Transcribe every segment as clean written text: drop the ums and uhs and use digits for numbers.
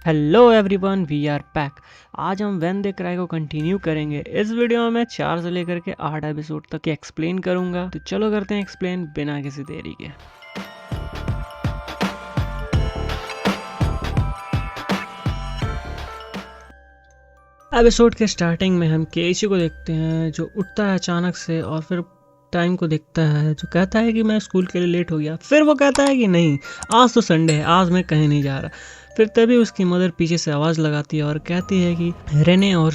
Hello everyone, we are back. आज हम when they cry को कंटिन्यू करेंगे। इस वीडियो में मैं 4 से लेकर के 8 एपिसोड तक एक्सप्लेन करूंगा। तो चलो करते हैं एक्सप्लेन बिना किसी देरी के। एपिसोड के स्टार्टिंग में हम केइची को देखते हैं जो उठता है अचानक से और फिर टाइम को देखता है, जो कहता है कि मैं स्कूल के लिए लेट हो गया। फिर वो कहता है कि नहीं, आज तो संडे है, आज मैं कहीं नहीं जा रहा। फिर तभी उसकी मदर पीछे से आवाज़ लगाती है और कहती है कि रेने और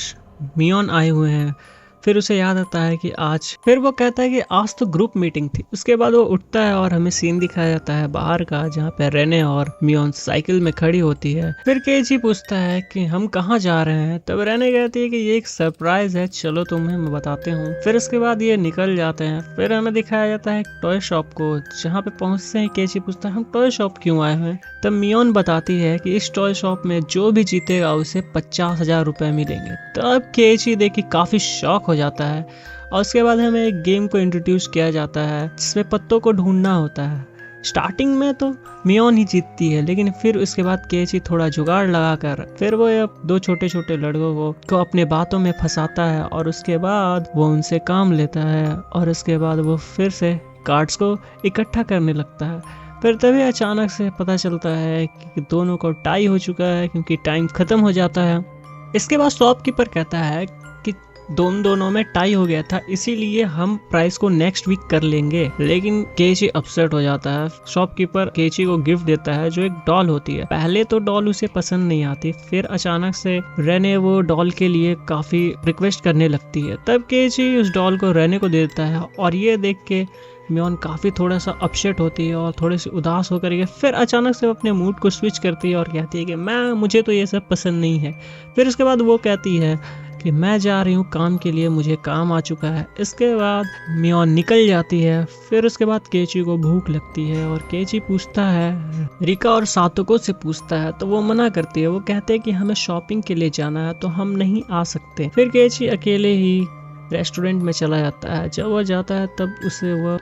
मियोन आए हुए हैं। फिर उसे याद आता है कि आज, फिर वो कहता है कि आज तो ग्रुप मीटिंग थी। उसके बाद वो उठता है और हमें सीन दिखाया जाता है बाहर का, जहाँ पे रेने और मियोन साइकिल में खड़ी होती है। फिर केइची पूछता है कि हम कहाँ जा रहे हैं। तब रेने कहती है कि ये एक सरप्राइज है, चलो तुम्हें मैं बताते हूँ। फिर उसके बाद ये निकल जाते हैं। फिर हमें दिखाया जाता है टॉय शॉप को, जहाँ पे पहुंचते हैं केइची पूछता है हम टॉय शॉप क्यों आए हैं। तब मियोन बताती है कि इस टॉय शॉप में जो भी जीतेगा उसे 50,000 रुपए मिलेंगे। तब केइची देखी काफी शॉक हो जाता है और उसके बाद हमें एक गेम को इंट्रोड्यूस किया जाता है जिसमें पत्तों को ढूंढना होता है। स्टार्टिंग में तो मियोन ही जीतती है, लेकिन फिर उसके बाद केइची थोड़ा जुगाड़ लगाकर फिर वो दो छोटे छोटे लड़कों को अपने बातों में फंसाता है और उसके बाद वो उनसे काम लेता है और उसके बाद वो फिर से कार्ड्स को इकट्ठा करने लगता है। फिर तभी अचानक से पता चलता है कि दोनों को टाई हो चुका है क्योंकि टाइम खत्म हो जाता है। इसके बाद शॉपकीपर कहता है कि दोनों में टाई हो गया था, इसीलिए हम प्राइस को नेक्स्ट वीक कर लेंगे। लेकिन केइची अपसेट हो जाता है। शॉपकीपर केइची को गिफ्ट देता है जो एक डॉल होती है। पहले तो डॉल उसे पसंद नहीं आती, फिर अचानक से रेने वो डॉल के लिए काफी रिक्वेस्ट करने लगती है। तब केइची उस डॉल को रेने को दे देता है और ये देख के मियोन काफ़ी थोड़ा सा अपसेट होती है और थोड़ी सी उदास होकर के फिर अचानक से अपने मूड को स्विच करती है और कहती है कि मुझे तो ये सब पसंद नहीं है। फिर उसके बाद वो कहती है कि मैं जा रही हूँ काम के लिए, मुझे काम आ चुका है। इसके बाद मियोन निकल जाती है। फिर उसके बाद केइची को भूख लगती है और केइची पूछता है, रिका और सातोको से पूछता है, तो वो मना करती है। वो कहते हैं कि हमें शॉपिंग के लिए जाना है तो हम नहीं आ सकते। फिर केइची अकेले ही रेस्टोरेंट में चला जाता है। जब वो जाता है तब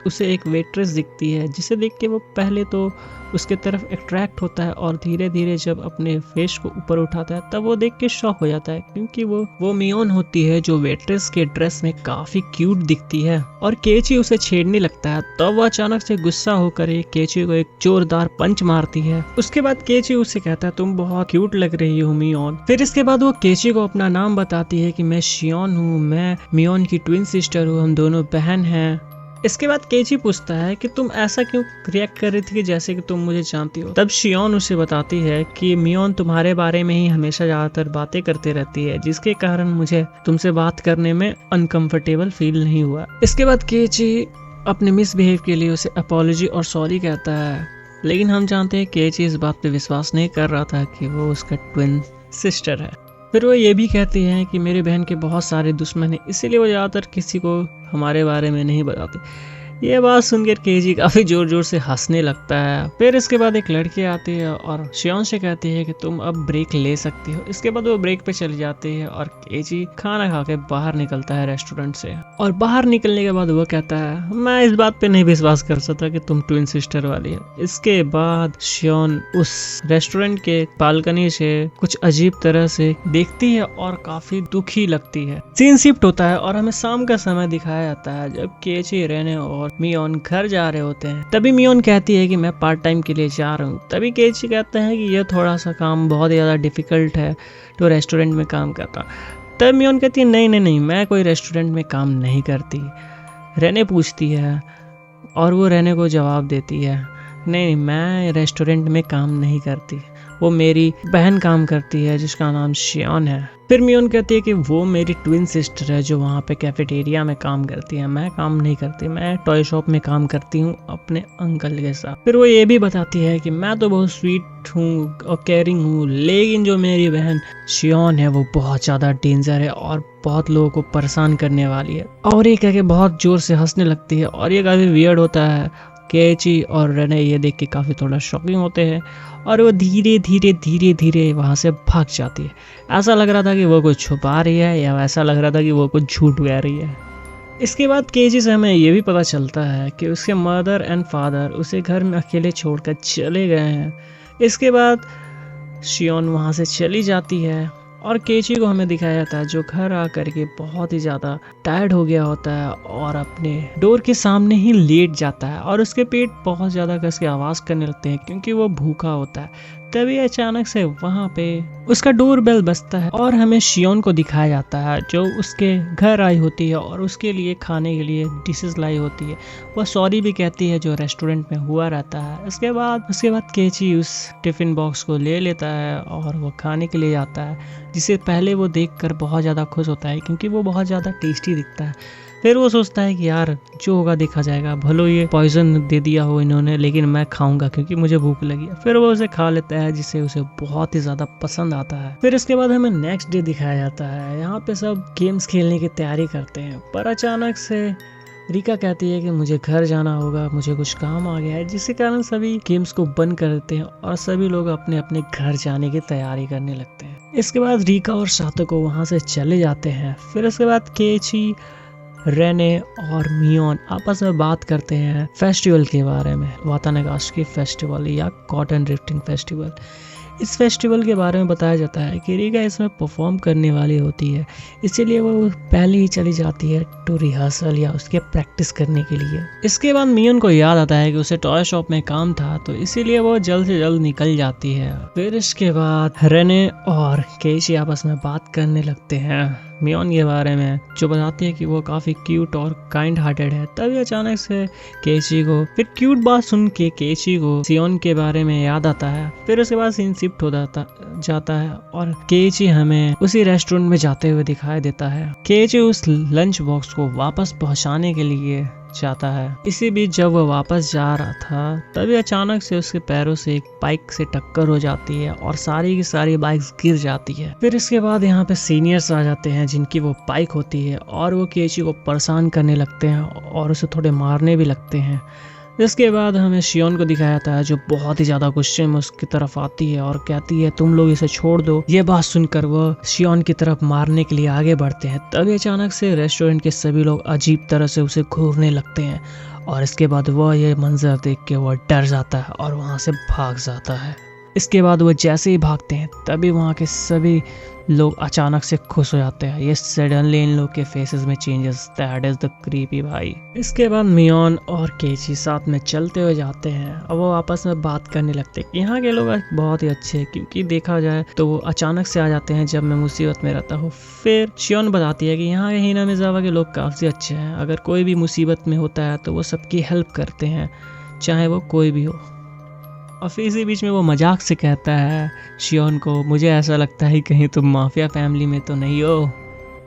उसे एक वेट्रेस दिखती है, जिसे देख के वो पहले तो उसके तरफ अट्रैक्ट होता है और धीरे धीरे जब अपने फेस को ऊपर उठाता है तब वो देख के शॉक हो जाता है, क्योंकि वो मियोन होती है जो वेट्रेस के ड्रेस में काफी क्यूट दिखती है और केइची उसे छेड़ने लगता है। तब वो अचानक से गुस्सा होकर केइची को एक जोरदार पंच मारती है। उसके बाद केइची उसे कहता है तुम बहुत क्यूट लग रही हो मियोन। फिर इसके बाद वो केइची को अपना नाम बताती है कि मैं शियोन हूँ, मैं मियोन की ट्विन सिस्टर हूँ, हम दोनों बहन हैं। इसके बाद केइची पूछता है कि तुम ऐसा क्यों रिएक्ट कर रही थी कि जैसे कि तुम मुझे जानती हो। तब शियोन उसे बताती है कि मियोन तुम्हारे बारे में ही हमेशा ज्यादातर बातें करती रहती है, जिसके कारण मुझे तुमसे बात करने में अनकंफर्टेबल फील नहीं हुआ। इसके बाद केइची अपने मिसबिहेव के लिए उसे अपॉलॉजी और सॉरी कहता है, लेकिन हम जानते हैं केइची इस बात पे विश्वास नहीं कर रहा था कि वो उसका ट्विन सिस्टर है। फिर वो ये भी कहती है कि मेरी बहन के बहुत सारे दुश्मन हैं, इसीलिए वो ज़्यादातर किसी को हमारे बारे में नहीं बताती। ये बात सुनकर केइची काफ़ी ज़ोर ज़ोर से हंसने लगता है। फिर इसके बाद एक लड़की आती है और शियोन से कहती है कि तुम अब ब्रेक ले सकती हो। इसके बाद वो ब्रेक पे चली जाती है और केइची खाना खा के बाहर निकलता है रेस्टोरेंट से। और बाहर निकलने के बाद वो कहता है मैं इस बात पे नहीं विश्वास कर सकता कि तुम ट्विन सिस्टर वाली है। इसके बाद शियोन उस रेस्टोरेंट के बालकनी से कुछ अजीब तरह से देखती है और काफी दुखी लगती है। सीन शिफ्ट होता है और हमें शाम का समय दिखाया जाता है जब केइची, रेने और मियोन घर जा रहे होते हैं। तभी मियोन कहती है कि मैं पार्ट टाइम के लिए जा रहा हूँ। तभी केइची कहता है कि यह थोड़ा सा काम बहुत ज़्यादा डिफिकल्ट है तो रेस्टोरेंट में काम करता। तब मियोन कहती है नहीं, मैं कोई रेस्टोरेंट में काम नहीं करती। रेने पूछती है और वो रेने को जवाब देती है नहीं, मैं रेस्टोरेंट में काम नहीं करती, वो मेरी बहन काम करती है जिसका नाम शियोन है। फिर मियोन कहती है कि वो मेरी ट्विन सिस्टर है जो वहाँ पे कैफेटेरिया में काम करती है, मैं काम नहीं करती, मैं टॉय शॉप में काम करती हूँ अपने अंकल के साथ। फिर वो ये भी बताती है कि मैं तो बहुत स्वीट हूँ और केयरिंग हूँ, लेकिन जो मेरी बहन शियोन है वो बहुत ज़्यादा डेंजर है और बहुत लोगों को परेशान करने वाली है। और ये कह के बहुत जोर से हंसने लगती है और ये काफ़ी वियर्ड होता है। केइची और रेने ये देख के काफ़ी थोड़ा शॉकिंग होते हैं और वो धीरे धीरे वहाँ से भाग जाती है। ऐसा लग रहा था कि वो कुछ छुपा रही है या ऐसा लग रहा था कि वो कुछ झूठ कह रही है। इसके बाद केइची से हमें ये भी पता चलता है कि उसके मदर एंड फादर उसे घर में अकेले छोड़कर चले गए हैं। इसके बाद शियोन वहाँ से चली जाती है और केची को हमें दिखाया जाता है जो घर आकर के बहुत ही ज़्यादा टायर्ड हो गया होता है और अपने डोर के सामने ही लेट जाता है और उसके पेट बहुत ज़्यादा कस के आवाज़ करने लगते हैं क्योंकि वो भूखा होता है। तभी अचानक से वहाँ पे उसका डोर बेल बजता है और हमें शियोन को दिखाया जाता है जो उसके घर आई होती है और उसके लिए खाने के लिए डिशेस लाई होती है। वह सॉरी भी कहती है जो रेस्टोरेंट में हुआ रहता है। उसके बाद केची उस टिफ़िन बॉक्स को ले लेता है और वो खाने के लिए जाता है, जिसे पहले वो देखकर बहुत ज़्यादा खुश होता है क्योंकि वो बहुत ज़्यादा टेस्टी दिखता है। फिर वो सोचता है कि यार जो होगा देखा जाएगा, भलो ये पॉइजन दे दिया हो इन्होंने लेकिन मैं खाऊंगा क्योंकि मुझे भूख लगी है। फिर वो उसे खा लेता है जिससे उसे बहुत ही ज़्यादा पसंद आता है। फिर इसके बाद हमें नेक्स्ट डे दिखाया जाता है। यहाँ पे सब गेम्स खेलने की तैयारी करते हैं पर अचानक से रिका कहती है कि मुझे घर जाना होगा, मुझे कुछ काम आ गया है, जिसके कारण सभी गेम्स को बंद कर देते हैं और सभी लोग अपने अपने घर जाने की तैयारी करने लगते हैं। इसके बाद रिका और सातोको वहाँ से चले जाते हैं। फिर इसके बाद केची, रेने और मियोन आपस में बात करते हैं फेस्टिवल के बारे में, वातानागाशी फेस्टिवल या कॉटन ड्रिफ्टिंग फेस्टिवल। इस फेस्टिवल के बारे में बताया जाता है कि रिका इसमें परफॉर्म करने वाली होती है, इसीलिए वो पहले ही चली जाती है टू रिहर्सल या उसके प्रैक्टिस करने के लिए। इसके बाद मियोन को याद आता है कि उसे टॉय शॉप में काम था, तो इसीलिए वो जल्द से जल्द निकल जाती है। फिर इसके बाद रेने और केची आपस में बात करने लगते हैं मियोन के बारे में, जो बताती है कि वो काफ़ी क्यूट और काइंड हार्टेड है। तभी अचानक से केची को फिर क्यूट बात सुन के केची को शियोन के बारे में याद आता है। फिर उसके बाद सीन शिफ्ट हो जाता है और केची हमें उसी रेस्टोरेंट में जाते हुए दिखाई देता है। केची उस लंच बॉक्स को वापस पहुंचाने के लिए जाता है। इसी बीच जब वो वापस जा रहा था तभी अचानक से उसके पैरों से एक बाइक से टक्कर हो जाती है और सारी की सारी बाइक्स गिर जाती है। फिर इसके बाद यहाँ पे सीनियर्स आ जाते हैं जिनकी वो बाइक होती है और वो केची को परेशान करने लगते हैं और उसे थोड़े मारने भी लगते हैं। इसके बाद हमें शियोन को दिखाया जाता है जो बहुत ही ज़्यादा गुस्से में उसकी तरफ आती है और कहती है तुम लोग इसे छोड़ दो। ये बात सुनकर वो शियोन की तरफ मारने के लिए आगे बढ़ते हैं। तभी अचानक से रेस्टोरेंट के सभी लोग अजीब तरह से उसे घूरने लगते हैं और इसके बाद वह ये मंजर देख के वह डर जाता है और वहाँ से भाग जाता है। इसके बाद वो जैसे ही भागते हैं तभी वहाँ के सभी लोग अचानक से खुश हो जाते हैं। ये सडनली इन लोग के फेसेस में changes, that is the creepy भाई। इसके बाद मियोन और केची साथ में चलते हुए जाते हैं और वो आपस में बात करने लगते हैं। यहाँ के लोग बहुत ही अच्छे हैं क्योंकि देखा जाए तो वो अचानक से आ जाते हैं जब मैं मुसीबत में रहता हूँ। फिर शियोन बताती है कि यहाँ के हिना मिजावा के लोग काफ़ी अच्छे हैं, अगर कोई भी मुसीबत में होता है तो वो सबकी हेल्प करते हैं, चाहे वो कोई भी हो। और फिर इसी बीच में वो मजाक से कहता है शियोन को, मुझे ऐसा लगता है कहीं तुम माफिया फैमिली में तो नहीं हो।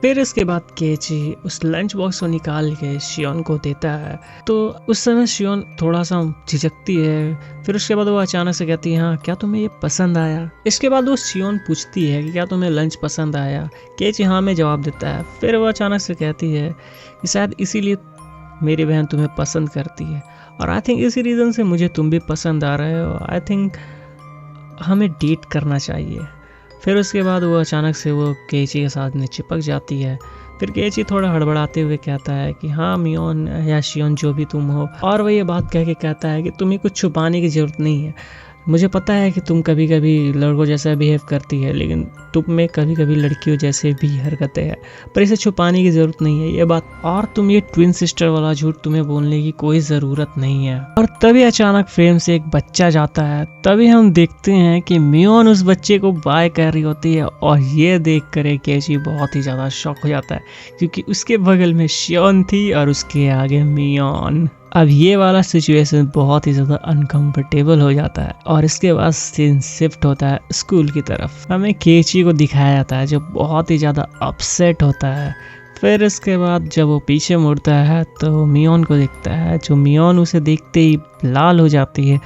फिर इसके बाद केची उस लंच बॉक्स को निकाल के शियोन को देता है, तो उस समय शियोन थोड़ा सा झिझकती है। फिर उसके बाद वो अचानक से कहती है हाँ क्या तुम्हें ये पसंद आया। इसके बाद वो शियोन पूछती है कि क्या तुम्हें लंच पसंद आया। केची हाँ में जवाब देता है। फिर वो अचानक से कहती है कि शायद इसीलिए मेरी बहन तुम्हें पसंद करती है और आई थिंक इसी रीज़न से मुझे तुम भी पसंद आ रहे हो। आई थिंक हमें डेट करना चाहिए। फिर उसके बाद वो अचानक से वो केची के साथ में चिपक जाती है। फिर केची थोड़ा हड़बड़ाते हुए कहता है कि हाँ मियोन या शियोन जो भी तुम हो, और वो ये बात कह के कहता है कि तुम्हें कुछ छुपाने की ज़रूरत नहीं है। मुझे पता है कि तुम कभी कभी लड़कों जैसा बिहेव करती है, लेकिन तुम में कभी कभी लड़कियों जैसे भी हरकतें हैं, पर इसे छुपाने की ज़रूरत नहीं है ये बात। और तुम ये ट्विन सिस्टर वाला झूठ तुम्हें बोलने की कोई ज़रूरत नहीं है। और तभी अचानक फ्रेम से एक बच्चा जाता है। तभी हम देखते हैं कि मियोन उस बच्चे को बाय कर रही होती है और ये देख कर केची बहुत ही ज़्यादा शॉक हो जाता है क्योंकि उसके बगल में शियोन थी और उसके आगे मियोन। अब ये वाला सिचुएशन बहुत ही ज़्यादा अनकंफर्टेबल हो जाता है और इसके बाद सीन शिफ्ट होता है स्कूल की तरफ। हमें केची को दिखाया जाता है जो बहुत ही ज़्यादा अपसेट होता है। फिर इसके बाद जब वो पीछे मुड़ता है तो मियोन को दिखता है, जो मियोन उसे देखते ही लाल हो जाती है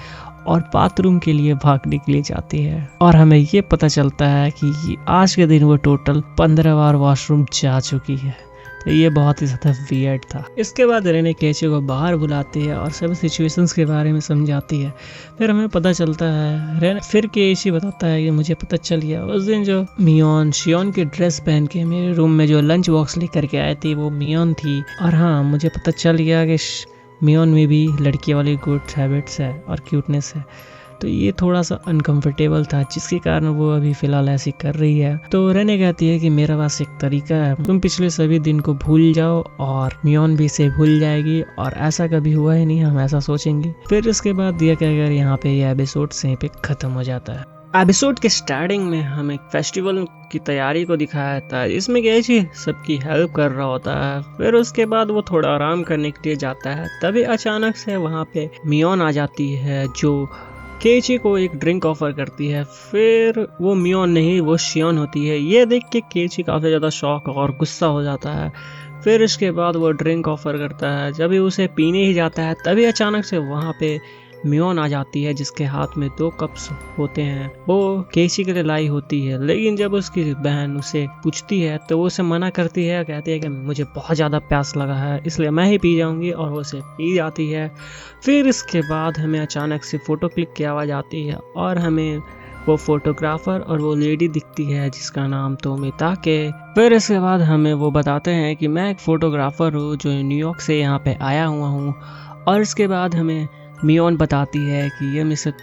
और बाथरूम के लिए भागने के लिए जाती है। और हमें ये पता चलता है कि आज के दिन वो टोटल 15 बार वॉशरूम जा चुकी है। तो ये बहुत ही ज़्यादा वियर्ड था। इसके बाद रेने केची को बाहर बुलाती है और सभी सिचुएशंस के बारे में समझाती है। फिर हमें पता चलता है रेने फिर केची बताता है कि मुझे पता चल गया उस दिन जो मियोन शियोन की ड्रेस पहन के मेरे रूम में जो लंच बॉक्स लेकर के आई थी वो मियोन थी। और हाँ मुझे पता चल गया कि मियोन में भी लड़की वाली गुड हैबिट्स है और क्यूटनेस है। तो ये थोड़ा सा अनकंफर्टेबल था, जिसके कारण वो अभी फिलहाल ऐसी कर रही है। तो रेने कहती है कि मेरे पास एक तरीका है, तुम पिछले सभी दिन को भूल जाओ और मियोन भी इसे भूल जाएगी और ऐसा कभी हुआ ही नहीं, हम ऐसा सोचेंगे। फिर इसके बाद दिया क्या कर यहाँ पे ये एपिसोड से पे खत्म हो जाता है। एपिसोड के स्टार्टिंग में हम एक फेस्टिवल की तैयारी को दिखाया था, इसमें केइची सबकी हेल्प कर रहा होता है। फिर उसके बाद वो थोड़ा आराम करने के लिए जाता है, तभी अचानक से वहाँ पे मियोन आ जाती है जो केइची को एक ड्रिंक ऑफर करती है। फिर वो मियोन नहीं, वो शियोन होती है। ये देख के केइची काफ़ी ज़्यादा शॉक और गुस्सा हो जाता है। फिर इसके बाद वो ड्रिंक ऑफर करता है, जब भी उसे पीने ही जाता है तभी अचानक से वहाँ पे मियोन आ जाती है, जिसके हाथ में 2 कप्स होते हैं। वो केइची के लिए लाई होती है, लेकिन जब उसकी बहन उसे पूछती है तो वो उसे मना करती है, कहती है कि मुझे बहुत ज़्यादा प्यास लगा है इसलिए मैं ही पी जाऊंगी, और वो उसे पी जाती है। फिर इसके बाद हमें अचानक से फ़ोटो क्लिक की आवाज़ आती है और हमें वो फोटोग्राफर और वो लेडी दिखती है जिसका नाम तोमिताके। फिर इसके बाद हमें वो बताते हैं कि मैं एक फ़ोटोग्राफर हूँ जो न्यूयॉर्क से यहाँ पे आया हुआ हूँ। और इसके बाद हमें मियोन बताती है कि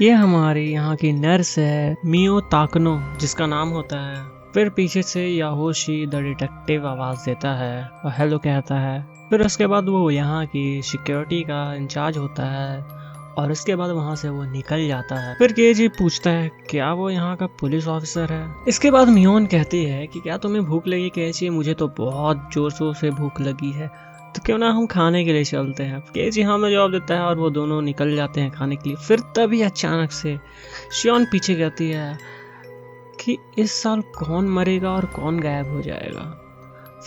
ये हमारे यहाँ की नर्स है मियो ताकनो, जिसका नाम होता है। फिर पीछे से याहोशी द डिटेक्टिव आवाज़ देता है और हेलो कहता है। फिर उसके बाद वो यहाँ की सिक्योरिटी का इंचार्ज होता है और उसके बाद वहाँ से वो निकल जाता है। फिर केइची पूछता है क्या वो यहाँ का पुलिस ऑफिसर है। इसके बाद मियोन कहती है कि क्या तुम्हें भूख लगी केइची, मुझे तो बहुत जोर शोर से भूख लगी है, तो क्यों ना हम खाने के लिए चलते हैं। केइची हमें जवाब देता है और वो दोनों निकल जाते हैं खाने के लिए। फिर तभी अचानक से शियोन पीछे कहती है कि इस साल कौन मरेगा और कौन गायब हो जाएगा।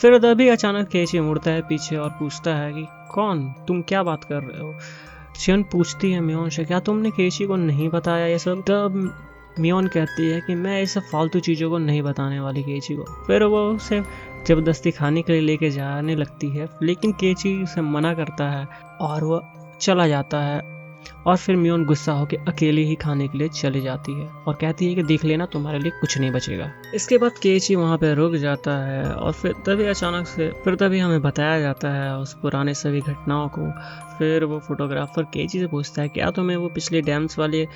फिर तभी अचानक केइची मुड़ता है पीछे और पूछता है कि कौन, तुम क्या बात कर रहे हो। शियोन पूछती है मियोन से क्या तुमने केइची को नहीं बताया ये सब। तब मियोन कहती है कि मैं इस फालतू चीज़ों को नहीं बताने वाली केइची को। फिर वो उसे जबरदस्ती खाने के लिए लेके जाने लगती है, लेकिन केइची उसे मना करता है और वो चला जाता है। और फिर मियोन गुस्सा होकर अकेले ही खाने के लिए चली जाती है और कहती है कि देख लेना तुम्हारे लिए कुछ नहीं बचेगा। इसके बाद केइची वहाँ पे रुक जाता है और फिर तभी हमें बताया जाता है उस पुराने सभी घटनाओं को। फिर वो फोटोग्राफर केइची से पूछता है क्या तुम्हें वो पिछले डैम्स वाले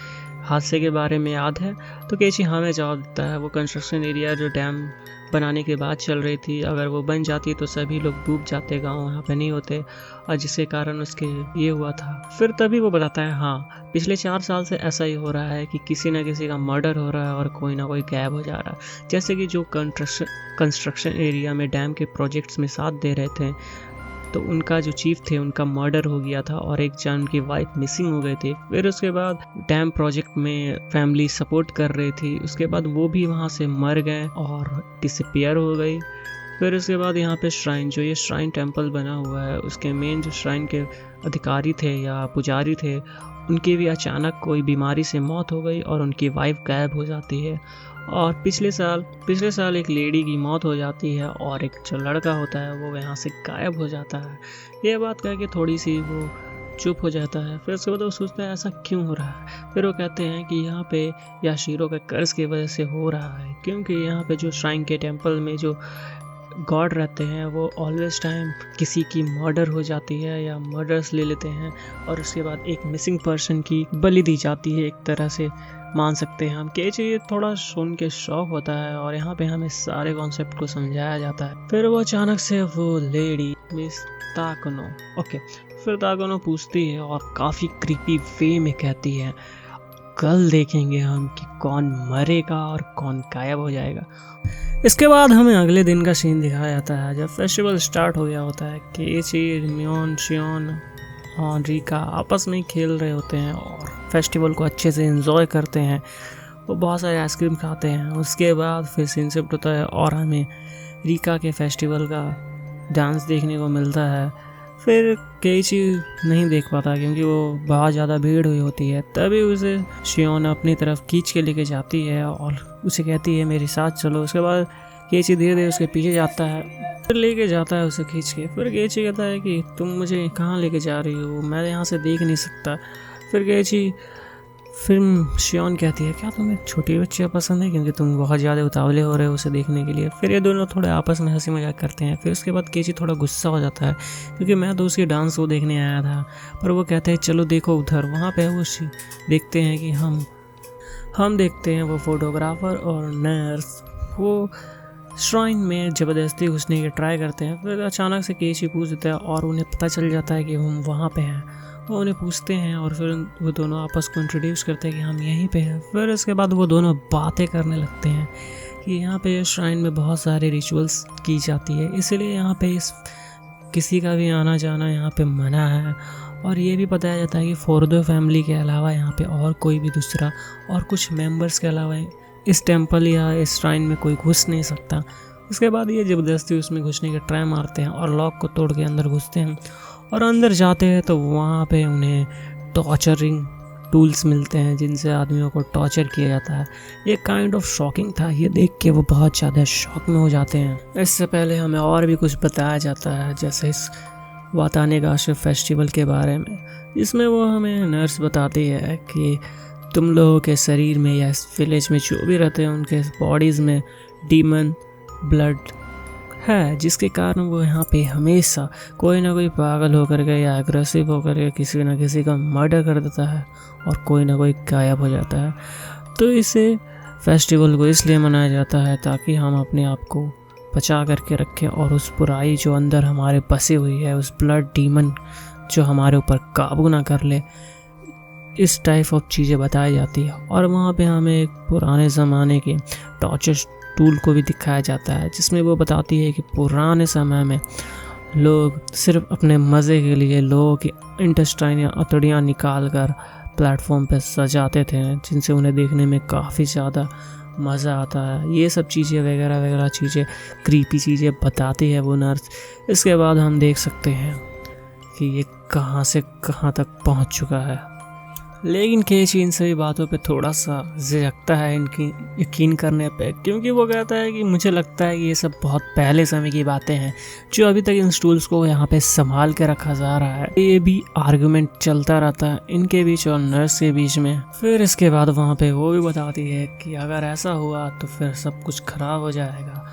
हादसे के बारे में याद है। तो केइची हमें जवाब देता है वो कंस्ट्रक्शन एरिया जो डैम बनाने के बाद चल रही थी, अगर वो बन जाती तो सभी लोग डूब जाते, गाँव वहाँ पे नहीं होते, और जिसके कारण उसके ये हुआ था। फिर तभी वो बताता है हाँ पिछले 4 साल से ऐसा ही हो रहा है कि किसी न किसी का मर्डर हो रहा है और कोई ना कोई गायब हो जा रहा है। जैसे कि जो कंस्ट्रक्शन एरिया में डैम के प्रोजेक्ट्स में साथ दे रहे थे, तो उनका जो चीफ थे उनका मर्डर हो गया था और एक जन की वाइफ मिसिंग हो गई थी। फिर उसके बाद डैम प्रोजेक्ट में फैमिली सपोर्ट कर रही थी, उसके बाद वो भी वहाँ से मर गए और डिसअपीयर हो गई। फिर उसके बाद यहाँ पे श्राइन, जो ये श्राइन टेम्पल बना हुआ है, उसके मेन जो श्राइन के अधिकारी थे या पुजारी थे, उनकी भी अचानक कोई बीमारी से मौत हो गई और उनकी वाइफ गायब हो जाती है। और पिछले साल एक लेडी की मौत हो जाती है और एक जो लड़का होता है वो यहाँ से गायब हो जाता है। ये बात कह के थोड़ी सी वो चुप हो जाता है। फिर उसके बाद वो सोचता है ऐसा क्यों हो रहा है। फिर वो कहते हैं कि यहाँ पे याशीरो के कर्ज की वजह से हो रहा है, क्योंकि यहाँ पे जो श्राइन के टेम्पल में जो गॉड रहते हैं वो ऑलवेज टाइम किसी की मर्डर हो जाती है या मर्डर्स ले लेते हैं और उसके बाद एक मिसिंग पर्सन की बलि दी जाती है, एक तरह से मान सकते हैं हम। केइची ये थोड़ा सुन के शौक होता है और यहाँ पे हमें सारे कॉन्सेप्ट को समझाया जाता है। फिर वो अचानक से वो लेडी मिस ताकनो फिर ताकनो पूछती है और काफ़ी क्रीपी वे में कहती है कल देखेंगे हम कि कौन मरेगा और कौन गायब हो जाएगा। इसके बाद हमें अगले दिन का सीन दिखाया जाता है जब फेस्टिवल स्टार्ट हो गया होता है। केइची, मियोन, शियोन और रिका आपस में खेल रहे होते हैं और फेस्टिवल को अच्छे से एंजॉय करते हैं। वो बहुत सारे आइसक्रीम खाते हैं। उसके बाद फिर सीन शिफ्ट होता है और हमें रिका के फेस्टिवल का डांस देखने को मिलता है। फिर केइची नहीं देख पाता क्योंकि वो बहुत ज़्यादा भीड़ हुई होती है। तभी उसे शियोन अपनी तरफ खींच के लेके जाती है और उसे कहती है मेरे साथ चलो। उसके बाद केइची धीरे धीरे उसके पीछे जाता है, फिर लेके जाता है उसे खींच के। फिर केइची कहता है कि तुम मुझे कहाँ लेके जा रही हो, मैं यहाँ से देख नहीं सकता। फिर शियोन कहती है क्या तुम्हें छोटी बच्चियाँ पसंद है क्योंकि तुम बहुत ज़्यादा उतावले हो रहे हो उसे देखने के लिए। फिर ये दोनों थोड़े आपस में हंसी मजाक करते हैं। फिर उसके बाद केइची थोड़ा गुस्सा हो जाता है क्योंकि मैं तो उसकी डांस वो देखने आया था, पर वो कहते हैं चलो देखो उधर। वहाँ पे वो देखते हैं कि हम हम देखते हैं वो फोटोग्राफर और नर्स वो श्राइन में ज़बरदस्ती घुसने की ट्राई करते हैं। फिर अचानक से केची पूछ देता है और उन्हें पता चल जाता है कि हम वहाँ पे हैं। वो उन्हें पूछते हैं और फिर वो दोनों आपस को इंट्रोड्यूस करते हैं कि हम यहीं पे हैं। फिर इसके बाद वो दोनों बातें करने लगते हैं कि यहाँ पे श्राइन में बहुत सारे रिचुअल्स की जाती है, इसीलिए यहाँ पे किसी का भी आना जाना यहाँ पे मना है। और ये भी बताया जाता है कि फोर्दो फैमिली के अलावा यहाँ पे और कोई भी दूसरा और कुछ मेंबर्स के अलावा इस टेंपल या इस श्राइन में कोई घुस नहीं सकता। उसके बाद ये ज़बरदस्ती उसमें घुसने की ट्राई मारते हैं और लॉक को तोड़ के अंदर घुसते हैं। और अंदर जाते हैं तो वहाँ पे उन्हें टॉर्चरिंग टूल्स मिलते हैं जिनसे आदमियों को टॉर्चर किया जाता है। ये काइंड ऑफ शॉकिंग था, ये देख के वो बहुत ज़्यादा शॉक में हो जाते हैं। इससे पहले हमें और भी कुछ बताया जाता है, जैसे इस वातानेगाशी फेस्टिवल के बारे में, जिसमें वो हमें नर्स बताती है कि तुम लोगों के शरीर में या इस विलेज में जो भी रहते हैं उनके बॉडीज़ में डीमन ब्लड है, जिसके कारण वो यहाँ पे हमेशा कोई ना कोई पागल होकर के या एग्रेसिव होकर के किसी ना किसी का मर्डर कर देता है और कोई ना कोई गायब हो जाता है। तो इसे फेस्टिवल को इसलिए मनाया जाता है ताकि हम अपने आप को बचा करके रखें और उस बुराई जो अंदर हमारे बसी हुई है, उस ब्लड डीमन जो हमारे ऊपर काबू ना कर ले, इस टाइप ऑफ चीज़ें बताई जाती है। और वहाँ पे हमें एक पुराने ज़माने के टॉर्चर टूल को भी दिखाया जाता है, जिसमें वो बताती है कि पुराने समय में लोग सिर्फ अपने मज़े के लिए लोगों की इंटेस्टाइन या अतड़ियाँ निकाल कर प्लेटफॉर्म पे सजाते थे, जिनसे उन्हें देखने में काफ़ी ज़्यादा मज़ा आता है। ये सब चीज़ें वगैरह वगैरह चीज़ें क्रीपी चीज़ें बताती है वो नर्स। इसके बाद हम देख सकते हैं कि ये कहाँ से कहाँ तक पहुँच चुका है। लेकिन केची इन सभी बातों पे थोड़ा सा झिझकता है इनकी यकीन करने पे, क्योंकि वो कहता है कि मुझे लगता है कि ये सब बहुत पहले समय की बातें हैं जो अभी तक इन स्टूल्स को यहाँ पे संभाल के रखा जा रहा है। ये भी आर्गुमेंट चलता रहता है इनके बीच और नर्स के बीच में। फिर इसके बाद वहाँ पे वो भी बताती है कि अगर ऐसा हुआ तो फिर सब कुछ खराब हो जाएगा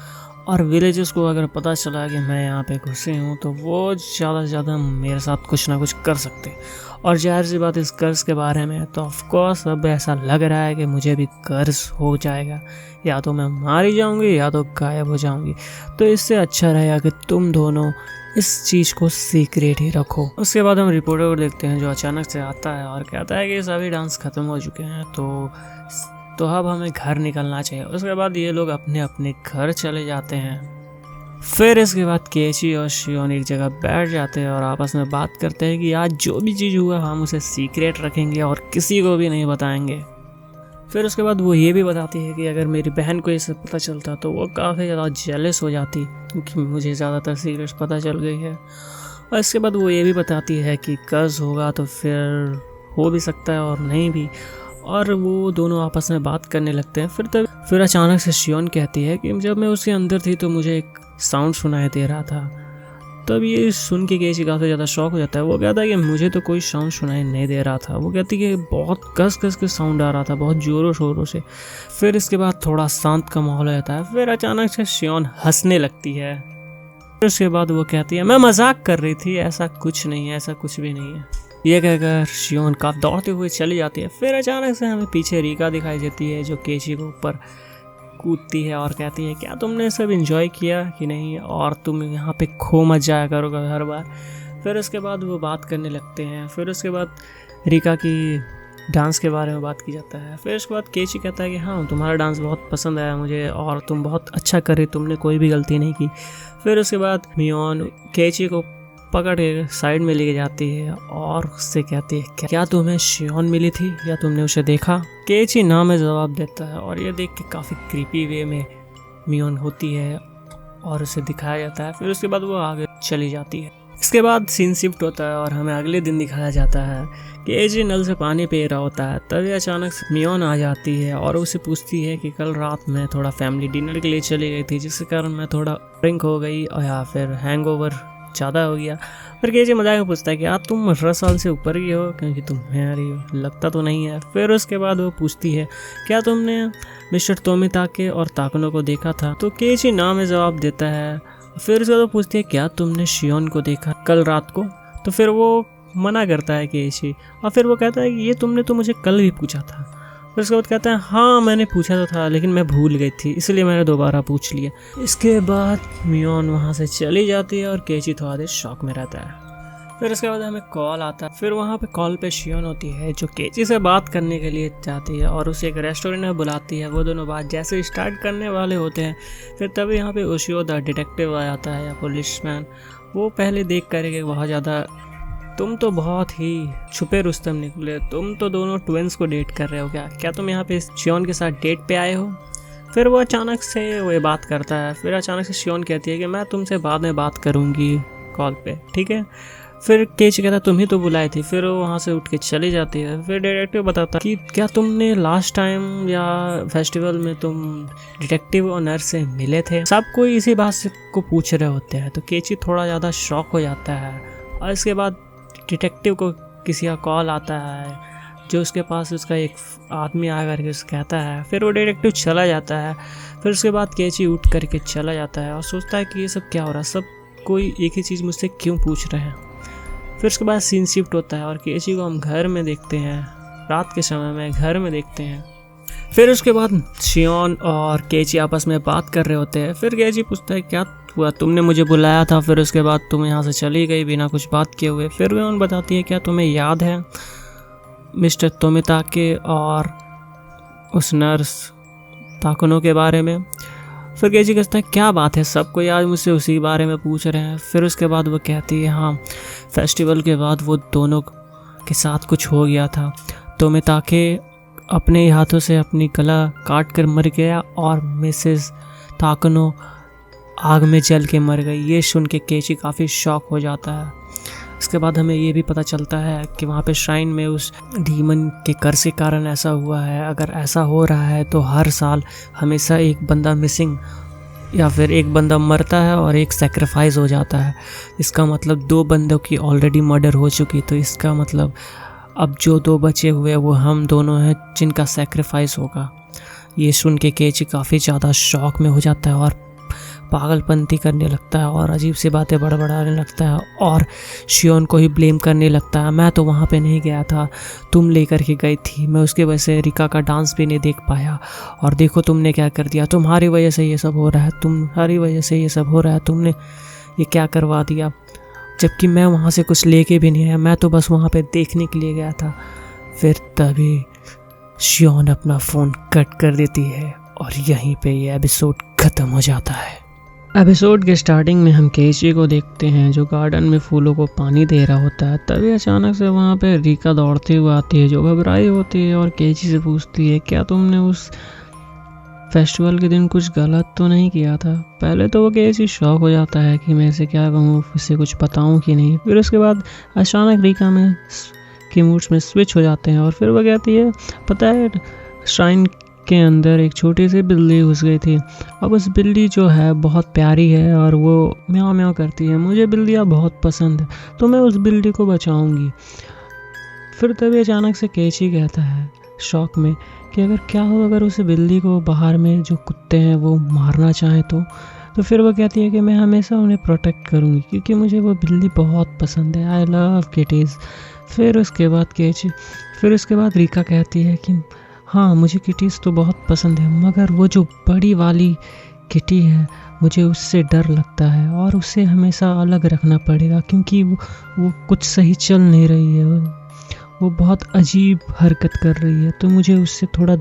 और विलेजर्स को अगर पता चला कि मैं यहाँ पे घुसे हूँ तो वो ज़्यादा से ज़्यादा मेरे साथ कुछ ना कुछ कर सकते। और जाहिर सी बात इस कर्ज के बारे में तो ऑफकोर्स अब ऐसा लग रहा है कि मुझे भी कर्ज हो जाएगा, या तो मैं मारी जाऊंगी या तो गायब हो जाऊंगी। तो इससे अच्छा रहेगा कि तुम दोनों इस चीज़ को सीक्रेट ही रखो। उसके बाद हम रिपोर्टर को देखते हैं जो अचानक से आता है और कहता है कि सभी डांस खत्म हो चुके हैं तो अब हमें घर निकलना चाहिए। उसके बाद ये लोग अपने अपने घर चले जाते हैं। फिर इसके बाद केची और शियोन एक जगह बैठ जाते हैं और आपस में बात करते हैं कि आज जो भी चीज़ हुआ हम उसे सीक्रेट रखेंगे और किसी को भी नहीं बताएंगे। फिर उसके बाद वो ये भी बताती है कि अगर मेरी बहन को ये सब पता चलता तो वो काफ़ी ज़्यादा जेलस हो जाती, क्योंकि मुझे ज़्यादातर सीक्रेट्स पता चल गई है। और इसके बाद वो ये भी बताती है कि कर्ज होगा तो फिर हो भी सकता है और नहीं भी। और वो दोनों आपस में बात करने लगते हैं। फिर अचानक से शियोन कहती है कि जब मैं उसके अंदर थी तो मुझे एक साउंड सुनाई दे रहा था। तब ये सुन के केची काफ़ी ज़्यादा शॉक हो जाता है। वो कहता है कि मुझे तो कोई साउंड सुनाई नहीं दे रहा था। वो कहती है कि बहुत कस कस के साउंड आ रहा था, बहुत ज़ोरों शोरों से। फिर इसके बाद थोड़ा शांत का माहौल हो जाता है। फिर अचानक से शियोन हंसने लगती है। फिर उसके बाद वो कहती है मैं मजाक कर रही थी, ऐसा कुछ नहीं है, ऐसा कुछ भी नहीं है। ये कहकर शियोन काफ़ी दौड़ते हुए चली जाती है। फिर अचानक से हमें पीछे रीका दिखाई देती है जो केची के ऊपर कूदती है और कहती है क्या तुमने सब एंजॉय किया कि नहीं, और तुम यहाँ पे खो मत जाया करोगे हर बार। फिर उसके बाद वो बात करने लगते हैं। फिर उसके बाद रीका की डांस के बारे में बात की जाता है। फिर उसके बाद केची कहता है कि हाँ तुम्हारा डांस बहुत पसंद आया मुझे और तुम बहुत अच्छा कर रही, तुमने कोई भी गलती नहीं की। फिर उसके बाद मियोन केची को पकड़ के साइड में लेके जाती है और उससे कहती है क्या तुम्हें शियोन मिली थी या तुमने उसे देखा। केची ना में जवाब देता है और ये देख के काफ़ी क्रीपी वे में मियोन होती है और उसे दिखाया जाता है। फिर उसके बाद वो आगे चली जाती है। इसके बाद सीन शिफ्ट होता है और हमें अगले दिन दिखाया जाता है कि केजी नल से पानी पी रहा होता है। तभी अचानक से मियोन आ जाती है और उसे पूछती है कि कल रात में थोड़ा फैमिली डिनर के लिए चली गई थी जिसके कारण मैं थोड़ा ड्रिंक हो गई और या फिर हैंगओवर ज़्यादा हो गया। फिर केजी मजाक में पूछता है कि आप तुम 18 साल से ऊपर की हो क्योंकि तुम रही हो, लगता तो नहीं है। फिर उसके बाद वो पूछती है क्या तुमने मिस्टर तोमिताके और ताकनो को देखा था, तो केजी ना में जवाब देता है। फिर उसके बाद पूछती है क्या तुमने शियोन को देखा कल रात को, तो फिर वो मना करता है केजी और फिर वो कहता है कि ये तुमने तो मुझे कल भी पूछा था। फिर उसके बाद कहता है हाँ मैंने पूछा तो था लेकिन मैं भूल गई थी इसलिए मैंने दोबारा पूछ लिया। इसके बाद मियोन वहाँ से चली जाती है और केची थोड़ा देर शॉक में रहता है। फिर उसके बाद हमें कॉल आता है। फिर वहाँ पे कॉल पे शियोन होती है जो केची से बात करने के लिए जाती है और उसे एक रेस्टोरेंट में बुलाती है। वो दोनों बात जैसे स्टार्ट करने वाले होते हैं फिर तभी यहाँ पे उशियो द डिटेक्टिव आ जाता है या पुलिसमैन। वो पहले देख कर के बहुत ज़्यादा तुम तो बहुत ही छुपे रुस्तम निकले, तुम तो दोनों ट्विंस को डेट कर रहे हो क्या तुम यहाँ पे शियोन के साथ डेट पे आए हो। फिर वो अचानक से वो बात करता है। फिर अचानक से शियोन कहती है कि मैं तुमसे बाद में बात करूँगी कॉल पे, ठीक है। फिर केची कहता तुम ही तो बुलाई थी। फिर वो वहाँ से उठ के चली जाती है। फिर डिटेक्टिव बताता कि क्या तुमने लास्ट टाइम या फेस्टिवल में तुम डिटेक्टिव और नर्स से मिले थे। सब कोई इसी बात से को पूछ रहे होते हैं तो केची थोड़ा ज़्यादा शॉक हो जाता है। और इसके बाद डिटेक्टिव को किसी का कॉल आता है जो उसके पास उसका एक आदमी आ करके उससे कहता है। फिर वो डिटेक्टिव चला जाता है। फिर उसके बाद केची उठ करके चला जाता है और सोचता है कि ये सब क्या हो रहा है, सब कोई एक ही चीज़ मुझसे क्यों पूछ रहे हैं। फिर उसके बाद सीन शिफ्ट होता है और केची को हम घर में देखते हैं, रात के समय में घर में देखते हैं। फिर उसके बाद शियोन और केची आपस में बात कर रहे होते हैं। फिर केची पूछता है क्या हुआ, तुमने मुझे बुलाया था, फिर उसके बाद तुम यहाँ से चली गई बिना कुछ बात किए हुए। फिर वे उन बताती है क्या तुम्हें याद है मिस्टर तोमिताके और उस नर्स ताकुनो के बारे में। फिर केची कहता है क्या बात है, सबको आज मुझसे उसी बारे में पूछ रहे हैं। फिर उसके बाद वो कहती है हाँ फेस्टिवल के बाद वो दोनों के साथ कुछ हो गया था। तोमिताके अपने हाथों से अपनी गला काट कर मर गया और मिसेस ताकुनो आग में जल के मर गई। ये सुन के केची काफ़ी शॉक हो जाता है। इसके बाद हमें ये भी पता चलता है कि वहाँ पे श्राइन में उस डीमन के कर्ज के कारण ऐसा हुआ है। अगर ऐसा हो रहा है तो हर साल हमेशा एक बंदा मिसिंग या फिर एक बंदा मरता है और एक सेक्रीफाइस हो जाता है। इसका मतलब 2 बंदों की ऑलरेडी मर्डर हो चुकी, तो इसका मतलब अब जो 2 बचे हुए वो हम दोनों हैं जिनका सेक्रीफाइस होगा। ये सुन के केची काफ़ी ज़्यादा शॉक में हो जाता है और पागलपंती करने लगता है और अजीब सी बातें बड़बड़ाने लगता है और शियोन को ही ब्लेम करने लगता है। मैं तो वहाँ पे नहीं गया था, तुम लेकर के गई थी, मैं उसकी वजह से रिका का डांस भी नहीं देख पाया और देखो तुमने क्या कर दिया, तुम्हारी वजह से ये सब हो रहा है, तुम्हारी वजह से ये सब हो रहा है, तुमने ये क्या करवा दिया, जबकि मैं वहाँ से कुछ लेके भी नहीं आया, मैं तो बस वहाँ पे देखने के लिए गया था। फिर तभी शियोन अपना फ़ोन कट कर देती है और यहीं पे ये एपिसोड ख़त्म हो जाता है। एपिसोड के स्टार्टिंग में हम केची को देखते हैं जो गार्डन में फूलों को पानी दे रहा होता है। तभी अचानक से वहाँ पे रिका दौड़ते हुए आती है जो घबराई होती है और केची से पूछती है क्या तुमने उस फेस्टिवल के दिन कुछ गलत तो नहीं किया था। पहले तो वो केची शॉक हो जाता है कि मैं इसे क्या कहूँ, इसे कुछ बताऊँ कि नहीं। फिर उसके बाद अचानक रिका में के मूड्स में स्विच हो जाते हैं और फिर वो कहती है पता है श्राइन के अंदर एक छोटी सी बिल्ली घुस गई थी। अब उस बिल्ली जो है बहुत प्यारी है और वो म्याऊं म्याऊं करती है, मुझे बिल्लियाँ बहुत पसंद है तो मैं उस बिल्ली को बचाऊंगी। फिर तभी अचानक से केची कहता है शौक में कि अगर क्या हो अगर उस बिल्ली को बाहर में जो कुत्ते हैं वो मारना चाहें तो फिर वो कहती है कि मैं हमेशा उन्हें प्रोटेक्ट करूँगी क्योंकि मुझे वो बिल्ली बहुत पसंद है, आई लव किटीज़। फिर उसके बाद रिका कहती है कि हाँ मुझे किटीज़ तो बहुत पसंद है मगर वो जो बड़ी वाली किटी है मुझे उससे डर लगता है और उसे हमेशा अलग रखना पड़ेगा क्योंकि वो कुछ सही चल नहीं रही है, वो बहुत अजीब हरकत कर रही है, तो मुझे उससे थोड़ा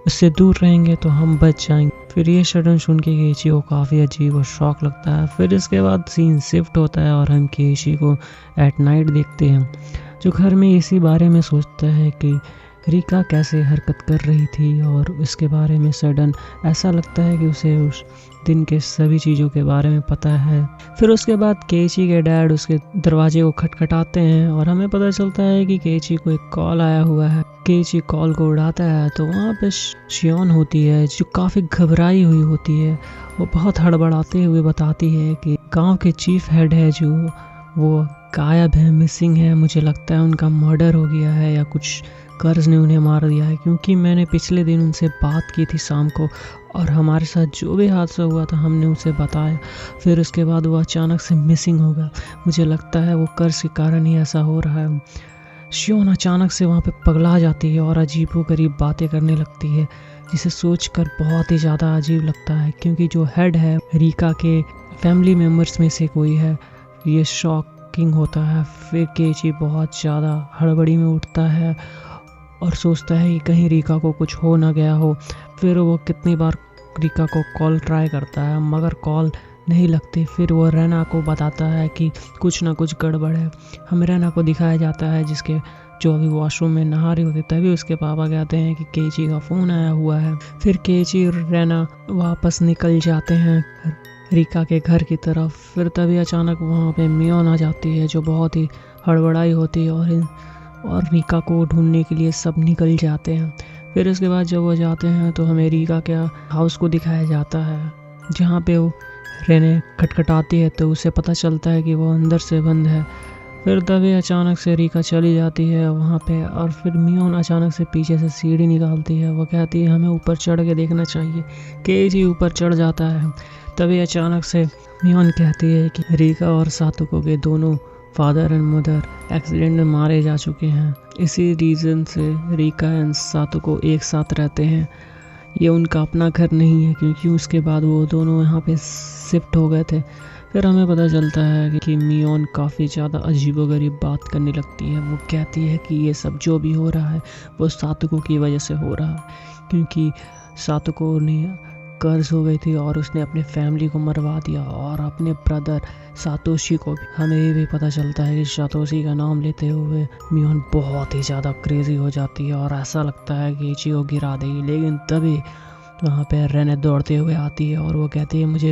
उससे दूर रहेंगे तो हम बच जाएंगे। फिर ये सडन सुन के केची को काफ़ी अजीब और शौक लगता है। फिर इसके बाद सीन शिफ्ट होता है और हम केची को एट नाइट देखते हैं जो घर में इसी बारे में सोचता है कि रिका कैसे हरकत कर रही थी और उसके बारे में सडन ऐसा लगता है कि उसे उस दिन के सभी चीज़ों के बारे में पता है। फिर उसके बाद केची के डैड उसके दरवाजे को खटखटाते हैं और हमें पता चलता है कि केची को एक कॉल आया हुआ है। केची कॉल को उठाता है तो वहाँ पे शियोन होती है जो काफ़ी घबराई हुई होती है। वो बहुत हड़बड़ाते हुए बताती है कि गाँव के चीफ हेड है जो वो गायब है, मिसिंग है, मुझे लगता है उनका मर्डर हो गया है या कुछ कर्ज ने उन्हें मार दिया है क्योंकि मैंने पिछले दिन उनसे बात की थी शाम को और हमारे साथ जो भी हादसा हुआ था हमने उसे बताया। फिर उसके बाद वो अचानक से मिसिंग हो गया, मुझे लगता है वो कर्ज के कारण ही ऐसा हो रहा है। शियोन अचानक से वहाँ पे पगला जाती है और अजीबोगरीब बातें करने लगती है, जिसे सोचकर बहुत ही ज़्यादा अजीब लगता है, क्योंकि जो हेड है रीका के फैमिली मेम्बर्स में से कोई है। ये शॉकिंग होता है। फिर केची बहुत ज़्यादा हड़बड़ी में उठता है और सोचता है कि कहीं रीका को कुछ हो ना गया हो। फिर वो कितनी बार रीका को कॉल ट्राई करता है मगर कॉल नहीं लगती। फिर वो रेना को बताता है कि कुछ ना कुछ गड़बड़ है। हमें रेना को दिखाया जाता है जिसके जो अभी वॉशरूम में नहा रही होती, तभी उसके पापा कहते हैं कि केची का फ़ोन आया हुआ है। फिर केची और रेना वापस निकल जाते हैं रीका के घर की तरफ। फिर तभी अचानक वहाँ पे मियोन आ जाती है, जो बहुत ही हड़बड़ाई होती है और रीका को ढूंढने के लिए सब निकल जाते हैं। फिर उसके बाद जब वो जाते हैं तो हमें रीका के हाउस को दिखाया जाता है, जहाँ पे वो रेने खटखटाती है तो उसे पता चलता है कि वो अंदर से बंद है। फिर तभी अचानक से रीका चली जाती है वहाँ पे और फिर मियोन अचानक से पीछे से सीढ़ी निकालती है। वो कहती है हमें ऊपर चढ़ के देखना चाहिए। केजी ऊपर चढ़ जाता है। तभी अचानक से मियोन कहती है कि रीका और सातोको के दोनों फादर एंड मदर एक्सीडेंट में मारे जा चुके हैं। इसी रीज़न से रीका एंड सातोको एक साथ रहते हैं। ये उनका अपना घर नहीं है, क्योंकि उसके बाद वो दोनों यहाँ पे शिफ्ट हो गए थे। फिर हमें पता चलता है कि मियोन काफ़ी ज़्यादा अजीबोगरीब बात करने लगती है। वो कहती है कि ये सब जो भी हो रहा है वो सातोको की वजह से हो रहा है, क्योंकि सातोको ने कर्ज हो गई थी और उसने अपने फैमिली को मरवा दिया और अपने ब्रदर सातोशी को भी। हमें ये भी पता चलता है कि सातोशी का नाम लेते हुए मियोन बहुत ही ज़्यादा क्रेजी हो जाती है और ऐसा लगता है कि इची को गिरा देगी। लेकिन तभी वहाँ पे रेने दौड़ते हुए आती है और वो कहती है मुझे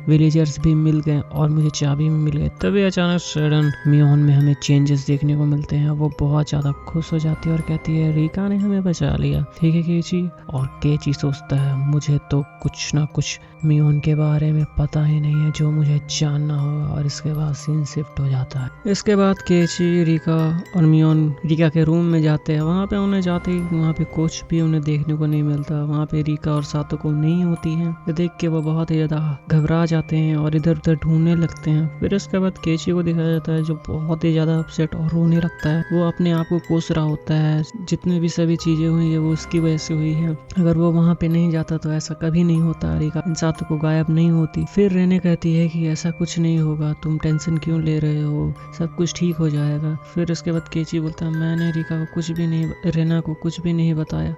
विलेजर्स भी मिल गए और मुझे चाबी भी मिल गई। तभी अचानक सडन मियोन में हमें चेंजेस देखने को मिलते हैं। वो बहुत ज़्यादा खुश हो जाती है और कहती है रीका ने हमें बचा लिया, ठीक है केची। और केची सोचता है मुझे तो कुछ ना कुछ मियोन के बारे में पता ही नहीं है जो मुझे जानना होगा। और इसके बाद सीन शिफ्ट हो जाता है। इसके बाद केची, रीका और मियोन रीका के रूम में जाते हैं। वहाँ पे उन्हें जाते ही वहाँ पे कुछ भी उन्हें देखने को नहीं मिलता। वहाँ पे रीका और सातोको नहीं होती हैं। ये देख के वो बहुत ही ज़्यादा घबरा जाते हैं और इधर उधर ढूंढने लगते हैं। फिर इसके बाद केची को दिखाया जाता है, जो बहुत ही ज़्यादा अपसेट और रोने लगता है। वो अपने आप को कोस रहा होता है, जितने भी सभी चीज़ें हुई है वो उसकी वजह से हुई है। अगर वो वहाँ पे नहीं जाता तो ऐसा कभी नहीं होता, रीका सातोको गायब नहीं होती। फिर रेने कहती है कि ऐसा कुछ नहीं होगा, तुम टेंशन क्यों ले रहे हो, सब कुछ ठीक हो जाएगा। फिर उसके बाद केची बोलता है मैंने रीका को कुछ भी नहीं, रेना को कुछ भी नहीं बताया,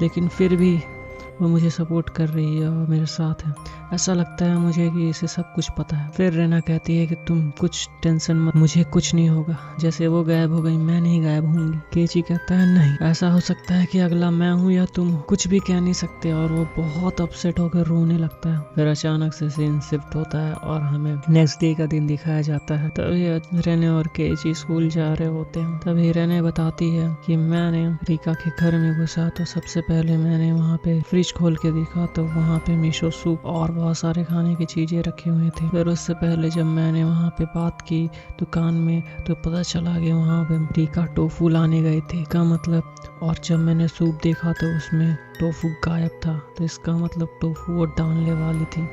लेकिन फिर भी वो मुझे सपोर्ट कर रही है और मेरे साथ है। ऐसा लगता है मुझे कि इसे सब कुछ पता है। फिर रेना कहती है कि तुम कुछ टेंशन मत, मुझे कुछ नहीं होगा। जैसे वो गायब हो गई मैं नहीं गायब होंगी। केची कहता है नहीं, ऐसा हो सकता है कि अगला मैं हूँ या तुम, कुछ भी कह नहीं सकते। और वो बहुत अपसेट होकर रोने लगता है। फिर अचानक से सीन शिफ्ट होता है और हमें नेक्स्ट डे का दिन दिखाया जाता है। तभी रेने और केची स्कूल जा रहे होते हैं। तभी रेने बताती है कि मैंने रीका के घर में घुसा तो सबसे पहले मैंने वहाँ पे फ्रिज खोल के देखा तो वहाँ पे मिशो सूप और बहुत सारे खाने की चीजें रखी हुई थी। फिर उससे पहले जब मैंने वहाँ पे बात की दुकान में तो पता चला कि वहाँ पे रीका टोफू लाने गई थी, का मतलब। और जब मैंने सूप देखा तो उसमें टोफू गायब था, तो इसका मतलब टोफू वो डालने वाली थी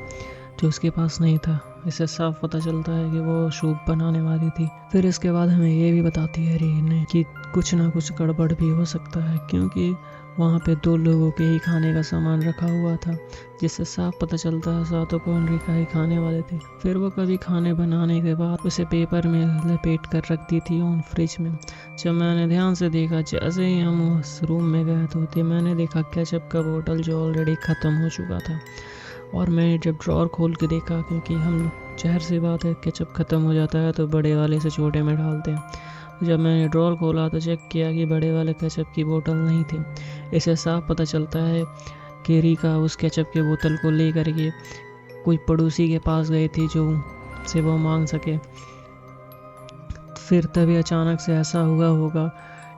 जो उसके पास नहीं था। इससे साफ पता चलता है कि वो सूप बनाने वाली थी। फिर इसके बाद हमें ये भी बताती है रीने कि कुछ ना कुछ गड़बड़ भी हो सकता है, क्योंकि वहाँ पे 2 लोगों के ही खाने का सामान रखा हुआ था, जिससे साफ पता चलता है सातोको और रीका ही खाने वाले थे। फिर वो कभी खाने बनाने के बाद उसे पेपर में लपेट कर रख दी थी ऑन फ्रिज में। जब मैंने ध्यान से देखा, जैसे ही हम उस रूम में गए तो मैंने देखा केचप का बोतल जो ऑलरेडी ख़त्म हो चुका था। और मैंने जब ड्रॉर खोल के देखा, क्योंकि हम लोग ज़ाहिर सी बात है केचप ख़त्म हो जाता है तो बड़े वाले से छोटे में डालते हैं। जब मैंने ड्रॉर खोला तो चेक किया कि बड़े वाले केचप की बोतल नहीं थी। इसे साफ पता चलता है कि रीका उस केचप की बोतल को लेकर के कोई पड़ोसी के पास गई थी जो से वो मांग सके। फिर तभी अचानक से ऐसा हुआ होगा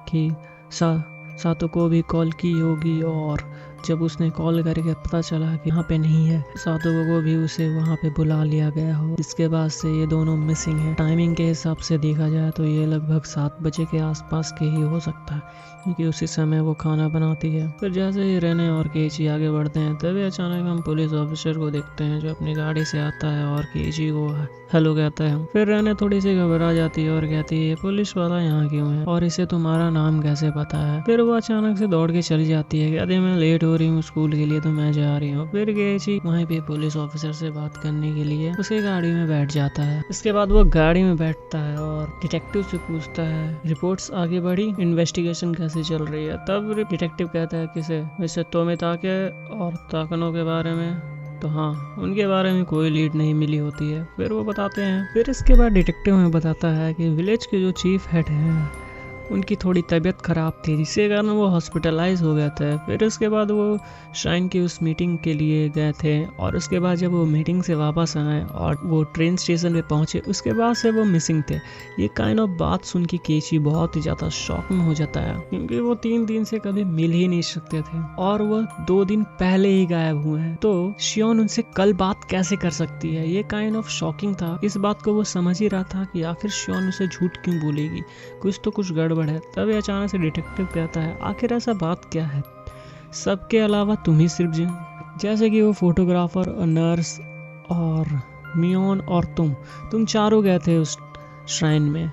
कि सातोको भी कॉल की होगी और जब उसने कॉल करके पता चला कि यहाँ पे नहीं है, सातोको को भी उसे वहाँ पे बुला लिया गया हो। इसके बाद से ये दोनों मिसिंग है। टाइमिंग के हिसाब से देखा जाए तो ये लगभग 7 बजे के आसपास के ही हो सकता है, क्योंकि उसी समय वो खाना बनाती है। फिर जैसे ही रेने और केइची आगे बढ़ते हैं तभी अचानक हम पुलिस ऑफिसर को देखते हैं जो अपनी गाड़ी से आता है और केइची को हेलो कहता है। फिर रेने थोड़ी सी घबरा जाती है और कहती है पुलिस वाला यहाँ क्यों है और इसे तुम्हारा नाम कैसे पता है। फिर वो अचानक से दौड़ के चली जाती है, कहती है मैं लेट हो रही हूँ स्कूल के लिए तो मैं जा रही हूँ। फिर केइची वहीं पे पुलिस ऑफिसर से बात करने के लिए उसकी गाड़ी में बैठ जाता है। इसके बाद वो गाड़ी में बैठता है और डिटेक्टिव से पूछता है रिपोर्ट्स आगे बढ़ी, इन्वेस्टिगेशन कैसे चल रही है। तब डिटेक्टिव कहता है किसे, वैसे तोमिताके और ताकनो के बारे में, तो हाँ उनके बारे में कोई लीड नहीं मिली होती है। फिर वो बताते हैं। फिर इसके बाद डिटेक्टिव हमें बताता है कि विलेज के जो चीफ हेड हैं उनकी थोड़ी तबीयत ख़राब थी जिसके कारण वो हॉस्पिटलाइज हो गए थे। फिर उसके बाद वो श्राइन की उस मीटिंग के लिए गए थे और उसके बाद जब वो मीटिंग से वापस आए और वो ट्रेन स्टेशन पे पहुंचे उसके बाद से वो मिसिंग थे। ये काइंड ऑफ बात सुन के केइची बहुत ही ज़्यादा शॉक में हो जाता है क्योंकि वो 3 दिन से कभी मिल ही नहीं सकते थे और वो 2 दिन पहले ही गायब हुए हैं, तो शियोन उनसे कल बात कैसे कर सकती है। ये काइंड ऑफ शॉकिंग था। इस बात को वो समझ ही रहा था कि आखिर शियोन उसे झूठ क्यों बोलेगी, कुछ तो कुछ गड़बड़ है। तभी अचानक से डिटेक्टिव कहता है आखिर ऐसा बात क्या है, सबके अलावा तुम ही सिर्फ जैसे कि वो फोटोग्राफर और नर्स और मियोन और तुम चारों गए थे उस श्राइन में,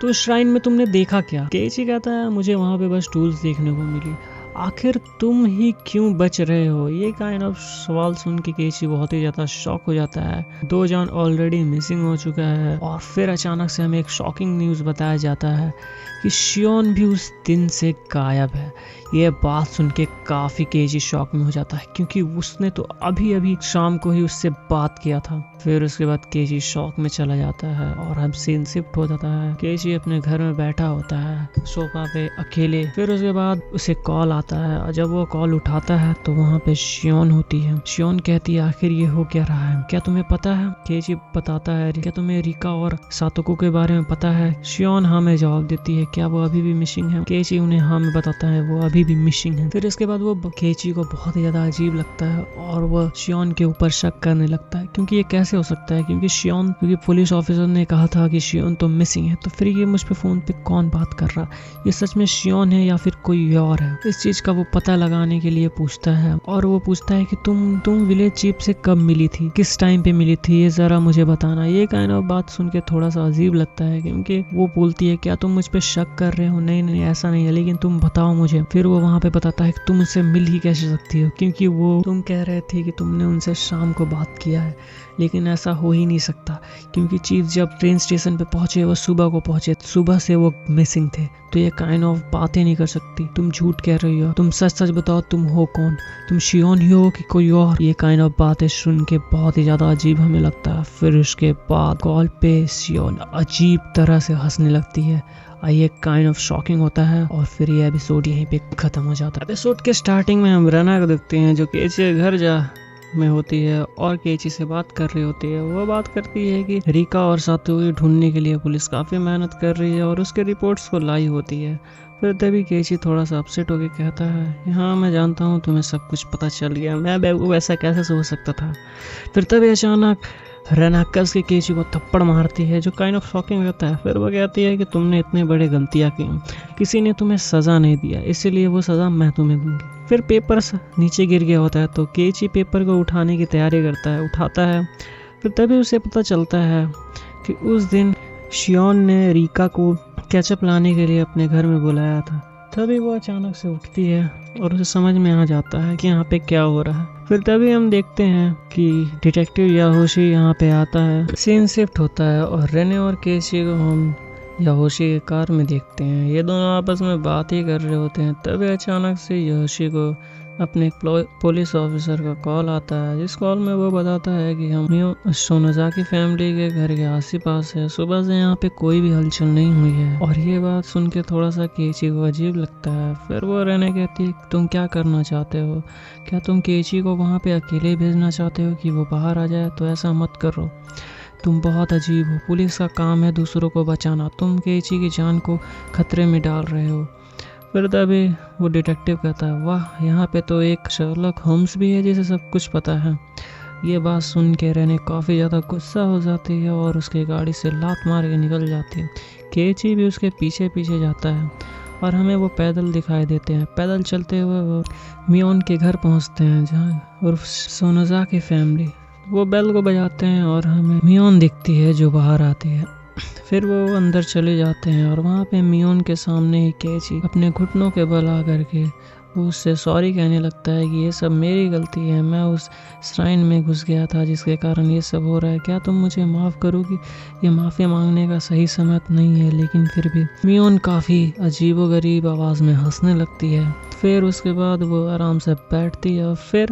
तो उस श्राइन में तुमने देखा क्या। केइची कहता है मुझे वहाँ पे बस टूल्स देखने को मिली, आखिर तुम ही क्यों बच रहे हो। ये काइंड ऑफ सवाल सुन के केइची बहुत ही ज़्यादा शॉक हो जाता है। 2 जान ऑलरेडी मिसिंग हो चुका है और फिर अचानक से हमें एक शॉकिंग न्यूज़ बताया जाता है कि शियोन भी उस दिन से गायब है। ये बात सुन के काफ़ी केइची शॉक में हो जाता है क्योंकि उसने तो अभी शाम को ही उससे बात किया था। फिर उसके बाद केइची शॉक में चला जाता है और हम सीन शिफ्ट हो जाता है। केइची अपने घर में बैठा होता है सोफा पे अकेले। फिर उसके बाद उसे कॉल आता है और जब वो कॉल उठाता है तो वहाँ पे शियोन होती है। शियोन कहती है आखिर ये हो क्या रहा है, क्या तुम्हें पता है। केइची बताता है क्या तुम्हें रिका और सातोको के बारे में पता है। शियोन हाँ में जवाब देती है, क्या वो अभी भी मिसिंग है। केइची उन्हें हाँ में बताता है वो अभी भी मिसिंग है। फिर इसके बाद वो केइची को बहुत ही ज्यादा अजीब लगता है और वो शियोन के ऊपर शक करने लगता है क्योंकि ये कैसे हो सकता है, क्योंकि पुलिस ऑफिसर ने कहा था कि शियोन तो मिसिंग है, तो फिर ये मुझ पे फोन पे कौन बात कर रहा, ये सच में शियोन है या फिर कोई और है। इस चीज का वो पता लगाने के लिए पूछता है और वो पूछता है कि तुम विलेज चीफ से कब मिली थी, किस टाइम पे मिली थी, ये जरा मुझे बताना। ये काइंड ऑफ बात सुन के थोड़ा सा अजीब लगता है क्योंकि वो बोलती है क्या तुम मुझ पे शक कर रहे हो। नहीं ऐसा नहीं है, लेकिन तुम बताओ मुझे। फिर वो वहाँ पे बताता है कि तुम उससे मिल ही कैसे सकती हो क्योंकि वो तुम कह रहे थे कि तुमने उनसे शाम को बात किया है, लेकिन ऐसा हो ही नहीं सकता क्योंकि चीफ जब ट्रेन स्टेशन पे पहुंचे वो सुबह को पहुंचे, सुबह से वो मिसिंग थे, तो ये काइंड ऑफ बातें नहीं कर सकती। तुम झूठ कह रही हो, तुम सच बताओ तुम हो कौन, तुम शियोन ही हो कि कोई और। ये काइंड ऑफ बातें सुन के बहुत ही ज्यादा अजीब हमें लगता है। फिर उसके बाद कॉल पे शियोन अजीब तरह से हंसने लगती है। ये काइंड ऑफ शॉकिंग होता है और फिर ये एपिसोड यहीं पे खत्म हो जाता है। एपिसोड के स्टार्टिंग में हम रना को देखते हैं जो केइची के घर में होती है और केइची से बात कर रही होती है। वो बात करती है कि रिका और सातोको ढूंढने के लिए पुलिस काफ़ी मेहनत कर रही है और उसके रिपोर्ट्स को लाई होती है। फिर तभी केइची थोड़ा सा अपसेट होकर कहता है हाँ मैं जानता हूँ तुम्हें सब कुछ पता चल गया, मैं वैसा कैसे सोच सकता था। फिर तभी अचानक रना कस के केइची को थप्पड़ मारती है जो काइंड ऑफ शॉकिंग रहता है। फिर वो कहती है कि तुमने इतने बड़े गलतियाँ की, किसी ने तुम्हें सज़ा नहीं दिया, इसीलिए वो सज़ा मैं तुम्हें दूंगी। फिर पेपर नीचे गिर गया होता है तो केइची पेपर को उठाने की तैयारी उठाता है। फिर तभी उसे पता चलता है कि उस दिन शियोन ने रिका को केचप लाने के लिए अपने घर में बुलाया था। तभी वो अचानक से उठती है और उसे समझ में आ जाता है कि यहाँ पे क्या हो रहा है। फिर तभी हम देखते हैं कि डिटेक्टिव याहोशी यहाँ पे आता है। सीन शिफ्ट होता है और रेने और केइची को हम याहोशी के कार में देखते हैं। ये दोनों आपस में बात ही कर रहे होते हैं। तभी अचानक से याहोशी को अपने पुलिस ऑफिसर का कॉल आता है जिस कॉल में वो बताता है कि हम सोनोजाकी फैमिली के घर के आस-पास है, सुबह से यहाँ पे कोई भी हलचल नहीं हुई है। और ये बात सुन के थोड़ा सा केइची को अजीब लगता है। फिर वो रेने कहती है तुम क्या करना चाहते हो, क्या तुम केइची को वहाँ पे अकेले भेजना चाहते हो कि वो बाहर आ जाए, तो ऐसा मत करो, तुम बहुत अजीब हो, पुलिस का काम है दूसरों को बचाना, तुम केइची की जान को खतरे में डाल रहे हो। फिर तभी वो डिटेक्टिव कहता है वाह यहाँ पे तो एक शर्लॉक होम्स भी है जिसे सब कुछ पता है। ये बात सुन के रेने काफ़ी ज़्यादा गुस्सा हो जाती है और उसकी गाड़ी से लात मार के निकल जाती है। केइची भी उसके पीछे पीछे जाता है और हमें वो पैदल दिखाई देते हैं। पैदल चलते हुए वो मियोन के घर पहुंचते हैं, जहाँ और सोनोजा की फैमिली वो बेल को बजाते हैं और हमें मियोन दिखती है जो बाहर आती है। फिर वो अंदर चले जाते हैं और वहाँ पे मियोन के सामने ही केची अपने घुटनों के बल आकर के वो उससे सॉरी कहने लगता है कि ये सब मेरी गलती है, मैं उस श्राइन में घुस गया था जिसके कारण ये सब हो रहा है, क्या तुम मुझे माफ़ करोगी? ये माफ़ी मांगने का सही समय नहीं है। लेकिन फिर भी मियोन काफ़ी अजीबोगरीब आवाज़ में हंसने लगती है। फिर उसके बाद वो आराम से बैठती है और फिर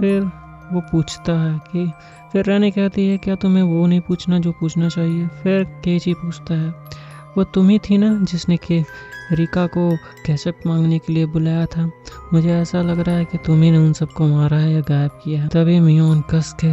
वो पूछता है कि फिर रेने कहती है क्या तुम्हें वो नहीं पूछना जो पूछना चाहिए? फिर केची पूछता है वो तुम ही थी ना जिसने के रिका को केचप मांगने के लिए बुलाया था? मुझे ऐसा लग रहा है कि तुम ही ने उन सबको मारा है या गायब किया है। तभी मियोन कस के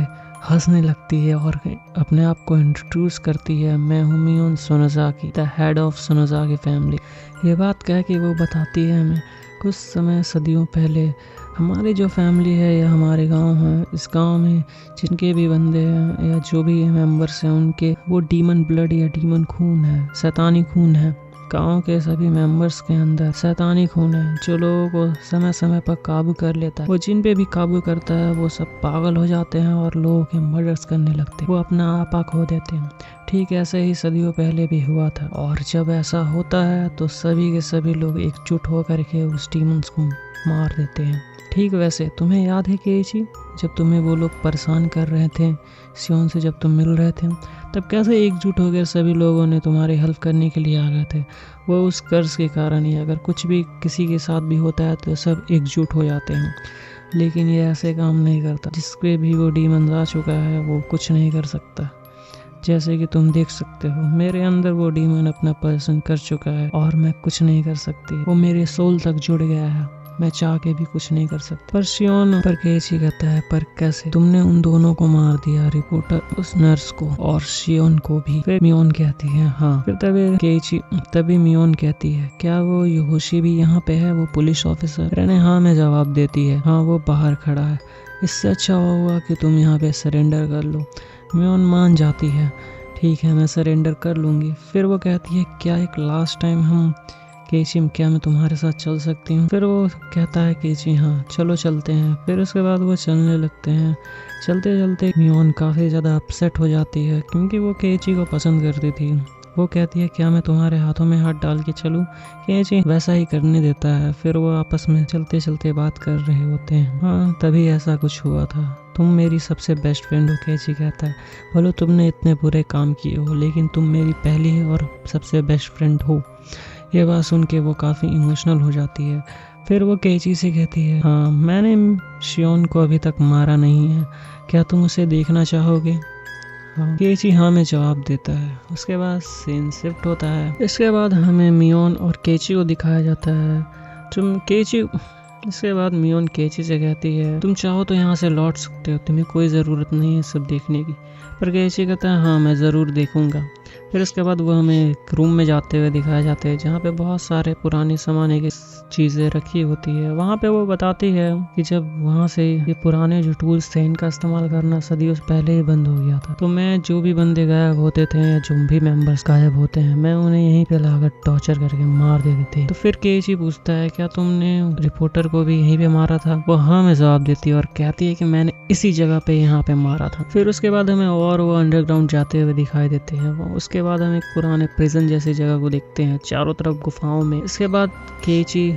हंसने लगती है और अपने आप को इंट्रोड्यूस करती है, मैं हूँ मियोन सोनोजाकी, द हेड ऑफ सोनोजाकी फैमिली। ये बात कह के वो बताती है हमें कुछ समय सदियों पहले हमारी जो फैमिली है या हमारे गांव है, इस गांव में जिनके भी बंदे हैं या जो भी मेंबर्स हैं उनके वो डीमन ब्लड या डीमन खून है, शैतानी खून है। गांव के सभी मेंबर्स के अंदर शैतानी खून है जो लोगों को समय समय पर काबू कर लेता है। वो जिन पे भी काबू करता है वो सब पागल हो जाते हैं और लोगों के मर्डर्स करने लगते हैं, वो अपना आपा खो देते हैं। ठीक ऐसे ही सदियों पहले भी हुआ था और जब ऐसा होता है तो सभी के सभी लोग एकजुट होकर के उस डीमंस को मार देते हैं। ठीक वैसे तुम्हें याद है केची जब तुम्हें वो लोग परेशान कर रहे थे सियोन से, जब तुम मिल रहे थे तब कैसे एकजुट हो गए सभी लोगों ने तुम्हारी हेल्प करने के लिए आ गए थे? वो उस कर्ज के कारण ही, अगर कुछ भी किसी के साथ भी होता है तो सब एकजुट हो जाते हैं। लेकिन ये ऐसे काम नहीं करता, जिसपे भी वो डीमन आ चुका है वो कुछ नहीं कर सकता। जैसे कि तुम देख सकते हो मेरे अंदर वो डीमन अपना पर्सन कर चुका है और मैं कुछ नहीं कर सकती। वो मेरे सोल तक जुड़ गया है, मैं चाह के भी कुछ नहीं कर सकता। पर शियोन पर केची कहता है पर कैसे? तुमने उन दोनों को मार दिया, रिपोर्टर, उस नर्स को और शियोन को भी। फिर मियोन कहती है हाँ। फिर तभी मियोन कहती है क्या वो योहोशी भी यहाँ पे है, वो पुलिस ऑफिसर? रेने हाँ में जवाब देती है, हाँ वो बाहर खड़ा है। इससे अच्छा हुआ कि तुम यहाँ पे सरेंडर कर लो। मियोन मान जाती है, ठीक है मैं सरेंडर कर लूंगी। फिर वो कहती है क्या एक लास्ट टाइम हम केची, क्या मैं तुम्हारे साथ चल सकती हूँ? फिर वो कहता है केची हाँ चलो चलते हैं। फिर उसके बाद वो चलने लगते हैं। चलते चलते मियोन काफ़ी ज़्यादा अपसेट हो जाती है क्योंकि वो केची को पसंद करती थी। वो कहती है क्या मैं तुम्हारे हाथों में हाथ डाल के चलूं? केची वैसा ही करने देता है। फिर वो आपस में चलते चलते बात कर रहे होते हैं। हाँ तभी ऐसा कुछ हुआ था, तुम मेरी सबसे बेस्ट फ्रेंड हो, केची कहता है। बोलो तुमने इतने बुरे काम किए हो लेकिन तुम मेरी पहली और सबसे बेस्ट फ्रेंड हो। ये बात सुन के वो काफ़ी इमोशनल हो जाती है। फिर वो केची से कहती है हाँ मैंने शियोन को अभी तक मारा नहीं है, क्या तुम उसे देखना चाहोगे? हाँ। केची हाँ में जवाब देता है। उसके बाद सीन शिफ्ट होता है। इसके बाद हमें मियोन और केची को दिखाया जाता है। इसके बाद मियोन केची से कहती है तुम चाहो तो यहाँ से लौट सकते हो, तुम्हें कोई ज़रूरत नहीं है सब देखने की। पर केची कहता है हाँ मैं ज़रूर देखूंगा। फिर उसके बाद वो हमें एक रूम में जाते हुए दिखाए जाते हैं जहाँ पे बहुत सारे पुराने ज़माने की चीज़ें रखी होती है। वहाँ पे वो बताती है कि जब वहाँ से ये पुराने जो टूल्स थे इनका इस्तेमाल करना सदियों से पहले ही बंद हो गया था। तो मैं जो भी बंदे गायब होते थे या जो भी मेंबर्स गायब होते हैं मैं उन्हें यहीं पे लाकर टॉर्चर करके मार देती थी। तो फिर केची पूछता है क्या तुमने रिपोर्टर को भी यहीं पे मारा था? वो हाँ में जवाब देती है और कहती है कि मैंने इसी जगह पे यहाँ पे मारा था। फिर उसके बाद हमें और वो अंडरग्राउंड जाते हुए दिखाई देते हैं। उसके बाद हम एक पुराने प्रिजन जैसी जगह को देखते हैं, चारों तरफ गुफाओं में। इसके बाद केची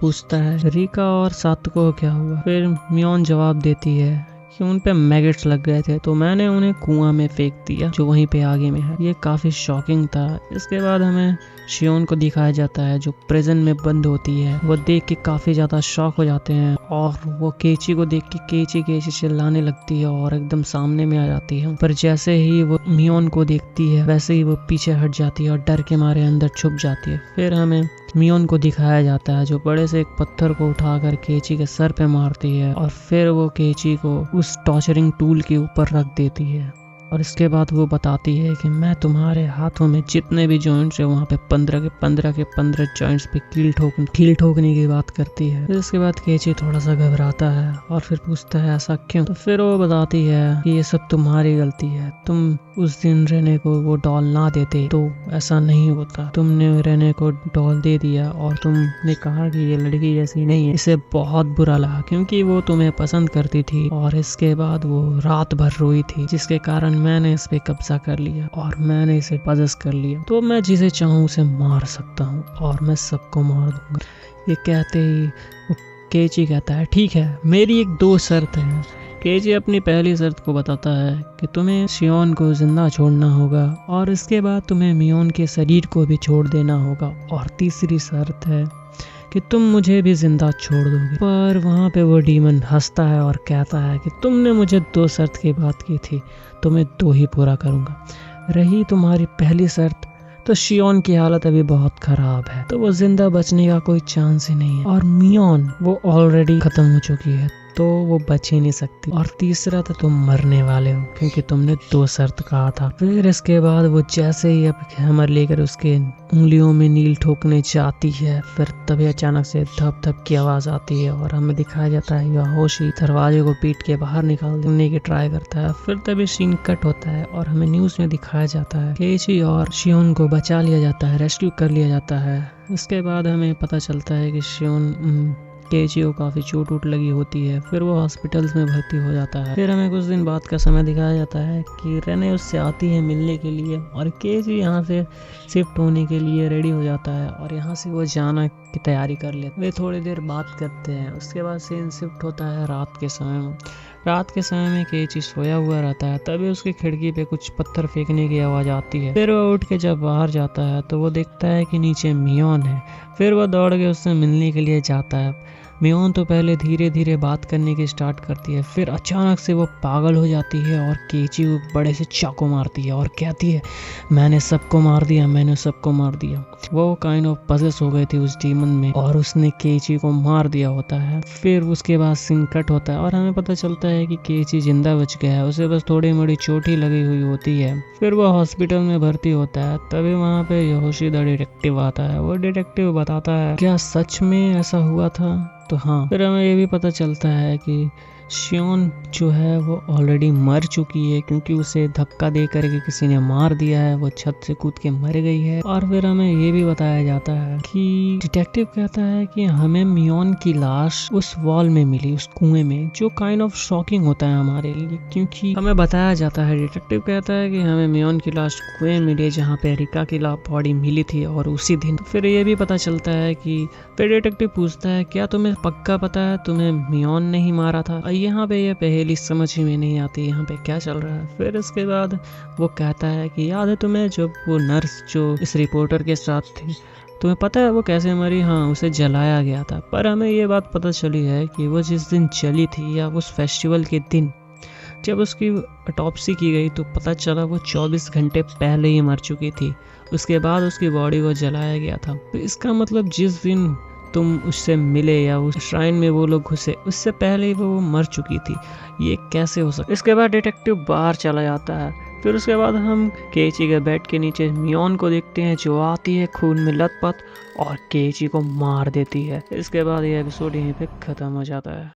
पूछता है रिका और सातको को क्या हुआ? फिर मियोन जवाब देती है कि उन पे मैगेट्स लग गए थे तो मैंने उन्हें कुआं में फेंक दिया जो वहीं पे आगे में है। ये काफी शॉकिंग था। इसके बाद हमें शियोन को दिखाया जाता है जो प्रिजन में बंद होती है। वो देख के काफी ज्यादा शॉक हो जाते हैं और वो केची को देख के केची चिल्लाने लगती है और एकदम सामने में आ जाती है। पर जैसे ही वो मियोन को देखती है वैसे ही वो पीछे हट जाती है और डर के मारे अंदर छुप जाती है। फिर हमें मियोन को दिखाया जाता है जो बड़े से एक पत्थर को उठाकर केची के सर पे मारती है और फिर वो केची को उस टॉर्चरिंग टूल के ऊपर रख देती है और इसके बाद वो बताती है कि मैं तुम्हारे हाथों में जितने भी जॉइंट्स है वहाँ पे 15 जॉइंट्स पे कील ठोकने की बात करती है। फिर इसके बाद केची थोड़ा सा घबराता है और फिर पूछता है ऐसा क्यों। तो फिर वो बताती है कि ये सब तुम्हारी गलती है, तुम उस दिन रेने को वो डॉल ना देते तो ऐसा नहीं होता। तुमने रेने को डॉल दे दिया और तुमने कहा कि ये लड़की जैसी नहीं है। इसे बहुत बुरा लगा क्योंकि वो तुम्हें पसंद करती थी और इसके बाद वो रात भर रोई थी, जिसके कारण मैंने इस पे कब्जा कर लिया और मैंने इसे पजेस कर लिया। तो मैं जिसे चाहूँ उसे मार सकता हूँ और मैं सबको मार दूंगा। ये कहते ही केची कहता है ठीक है, मेरी एक दो शर्त है। केजी अपनी पहली शर्त को बताता है कि तुम्हें शियोन को जिंदा छोड़ना होगा और इसके बाद तुम्हें मियोन के शरीर को भी छोड़ देना होगा, और तीसरी शर्त है कि तुम मुझे भी जिंदा छोड़ दोगे। पर वहाँ पे वो डीमन हंसता है और कहता है कि तुमने मुझे दो शर्त की बात की थी, तो मैं दो ही पूरा करूँगा। रही तुम्हारी पहली शर्त, तो शियोन की हालत अभी बहुत खराब है, तो वो जिंदा बचने का कोई चांस ही नहीं है, और मियोन वो ऑलरेडी खत्म हो चुकी है, तो वो बच ही नहीं सकती। और तीसरा तो तुम मरने वाले हो क्योंकि तुमने दो शर्त कहा था। फिर इसके बाद वो जैसे ही अब हैमर लेकर उसके उंगलियों में नील ठोकने जाती है, फिर तभी अचानक से धप धप की आवाज आती है और हमें दिखाया जाता है योशी दरवाजे को पीट के बाहर निकालने की ट्राई करता है। फिर तभी सीन कट होता है और हमें न्यूज में दिखाया जाता है केची और शियोन को बचा लिया जाता है, रेस्क्यू कर लिया जाता है। इसके बाद हमें पता चलता है कि शियोन केची को काफ़ी चोट वोट लगी होती है, फिर वो हॉस्पिटल्स में भर्ती हो जाता है। फिर हमें कुछ दिन बाद का समय दिखाया जाता है कि रेने उससे आती है मिलने के लिए और केची यहाँ से शिफ्ट होने के लिए रेडी हो जाता है और यहाँ से वो जाना की तैयारी कर लेते। वे थोड़ी देर बात करते हैं। उसके बाद सीन शिफ्ट होता है रात के समय में। रात के समय में केची सोया हुआ रहता है, तभी उसकी खिड़की पे कुछ पत्थर फेंकने की आवाज़ आती है। फिर वो उठ के जब बाहर जाता है तो वो देखता है कि नीचे मियोन है। फिर वो दौड़ के उससे मिलने के लिए जाता है। मियोन तो पहले धीरे धीरे बात करने की स्टार्ट करती है, फिर अचानक से वो पागल हो जाती है और केची को बड़े से चाकू मारती है और कहती है मैंने सबको मार दिया, मैंने सबको मार दिया। वो काइंड ऑफ पजेस हो गई थी उस डीमन में और उसने केची को मार दिया होता है। फिर उसके बाद सीन कट होता है और हमें पता चलता है कि केची जिंदा बच गया है, उसे बस थोड़ी मोड़ी चोट ही लगी हुई होती है। फिर वो हॉस्पिटल में भर्ती होता है, तभी वहाँ पे योशी द डिटेक्टिव आता है। वो डिटेक्टिव बताता है क्या सच में ऐसा हुआ था, तो हाँ। फिर हमें ये भी पता चलता है कि शियोन जो है वो ऑलरेडी मर चुकी है क्योंकि उसे धक्का दे करके किसी ने मार दिया है, वो छत से कूद के मर गई है। और फिर हमें ये भी बताया जाता है कि डिटेक्टिव कहता है कि हमें मियोन की लाश उस वॉल में मिली, उस कुएं में, जो काइंड ऑफ शॉकिंग होता है हमारे लिए क्योंकि हमें बताया जाता है, डिटेक्टिव कहता है कि हमें मियोन की लाश कुएं मिली जहाँ पे रिका की बॉडी मिली थी और उसी दिन। तो फिर ये भी पता चलता है कि फिर डिटेक्टिव पूछता है क्या तुम्हें पक्का पता है तुम्हें मियोन ने ही मारा था। यहाँ पे ये पहेली समझ ही में नहीं आती यहाँ पे क्या चल रहा है। फिर इसके बाद वो कहता है कि याद है तुम्हें जब वो नर्स जो इस रिपोर्टर के साथ थी, तुम्हें पता है वो कैसे मरी। हाँ, उसे जलाया गया था। पर हमें ये बात पता चली है कि वो जिस दिन जली थी या उस फेस्टिवल के दिन जब उसकी ऑटोप्सी की गई तो पता चला वो 24 घंटे पहले ही मर चुकी थी। उसके बाद उसकी बॉडी को जलाया गया था। तो इसका मतलब जिस दिन तुम उससे मिले या उस श्राइन में वो लोग घुसे उससे पहले ही वो मर चुकी थी, ये कैसे हो सकता। इसके बाद डिटेक्टिव बाहर चला जाता है। फिर उसके बाद हम केची के बेड के नीचे मियोन को देखते हैं जो आती है खून में लथपथ और केची को मार देती है। इसके बाद ये एपिसोड यहीं पे खत्म हो जाता है।